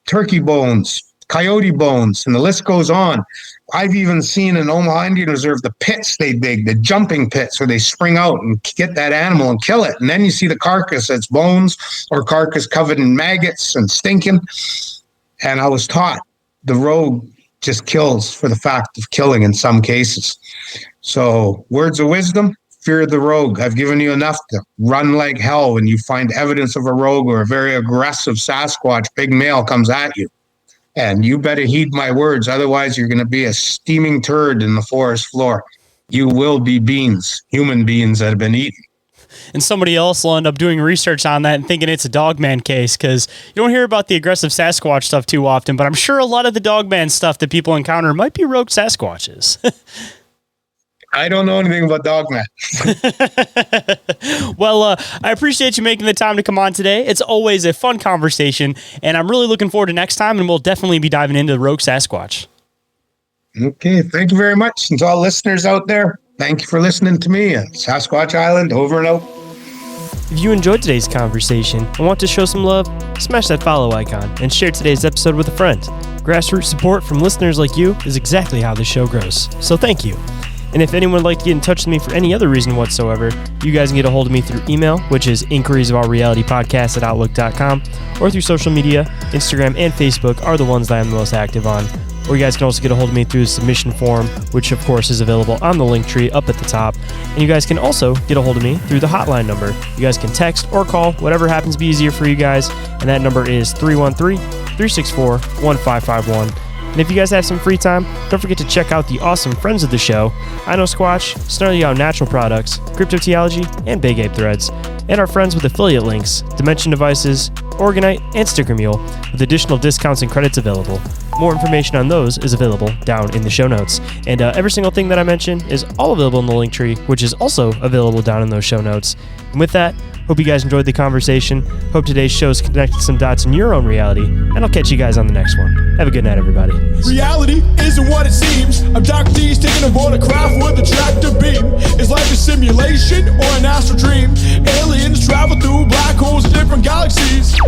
turkey bones, coyote bones, and the list goes on. I've even seen in Omaha Indian Reserve the pits they dig, the jumping pits where they spring out and get that animal and kill it. And then you see the carcass that's bones or carcass covered in maggots and stinking. And I was taught the rogue just kills for the fact of killing in some cases. So words of wisdom, fear the rogue. I've given you enough to run like hell when you find evidence of a rogue or a very aggressive Sasquatch, big male comes at you. And you better heed my words. Otherwise, you're going to be a steaming turd in the forest floor. You will be beans, human beings that have been eaten. And somebody else will end up doing research on that and thinking it's a dogman case, because you don't hear about the aggressive Sasquatch stuff too often, but I'm sure a lot of the dogman stuff that people encounter might be rogue Sasquatches. I don't know anything about dogman. Well, I appreciate you making the time to come on today. It's always a fun conversation, and I'm really looking forward to next time, and we'll definitely be diving into the rogue Sasquatch. Okay, thank you very much. And to all listeners out there, thank you for listening to me at Sasquatch Island, over and out. If you enjoyed today's conversation and want to show some love, smash that follow icon and share today's episode with a friend. Grassroots support from listeners like you is exactly how this show grows, so thank you. And if anyone would like to get in touch with me for any other reason whatsoever, you guys can get a hold of me through email, which is inquiriesaboutrealitypodcast@outlook.com, or through social media. Instagram and Facebook are the ones that I'm the most active on. Or you guys can also get a hold of me through the submission form, which of course is available on the link tree up at the top. And you guys can also get a hold of me through the hotline number. You guys can text or call, whatever happens to be easier for you guys. And that number is 313-364-1551. And if you guys have some free time, don't forget to check out the awesome friends of the show, IKNOWSQUATCH, Snarly Out Natural Products, Cryptoteeology, and Big Ape Threads, and our friends with affiliate links, Dimension Devices, Oregon-ite, and Sticker Mule, with additional discounts and credits available. More information on those is available down in the show notes. And every single thing that I mentioned is all available in the link tree, which is also available down in those show notes. And with that, hope you guys enjoyed the conversation. Hope today's show's connected some dots in your own reality. And I'll catch you guys on the next one. Have a good night, everybody. Reality isn't what it seems. Abductees taking aboard a craft with a tractor beam. Is life a simulation or an astral dream? Aliens travel through black holes in different galaxies.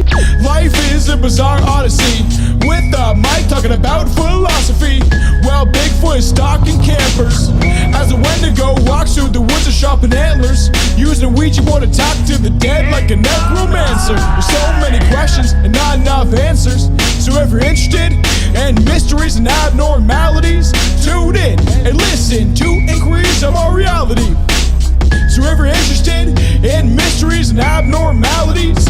Life is a bizarre odyssey, with a mic talking about philosophy. Well, Bigfoot is stalking campers as a Wendigo walks through the woods of sharpened antlers, using a Ouija board to talk to the dead like a necromancer. There's so many questions and not enough answers. So if you're interested in mysteries and abnormalities, tune in and listen to Inquiries of Our Reality. So if you're interested in mysteries and abnormalities,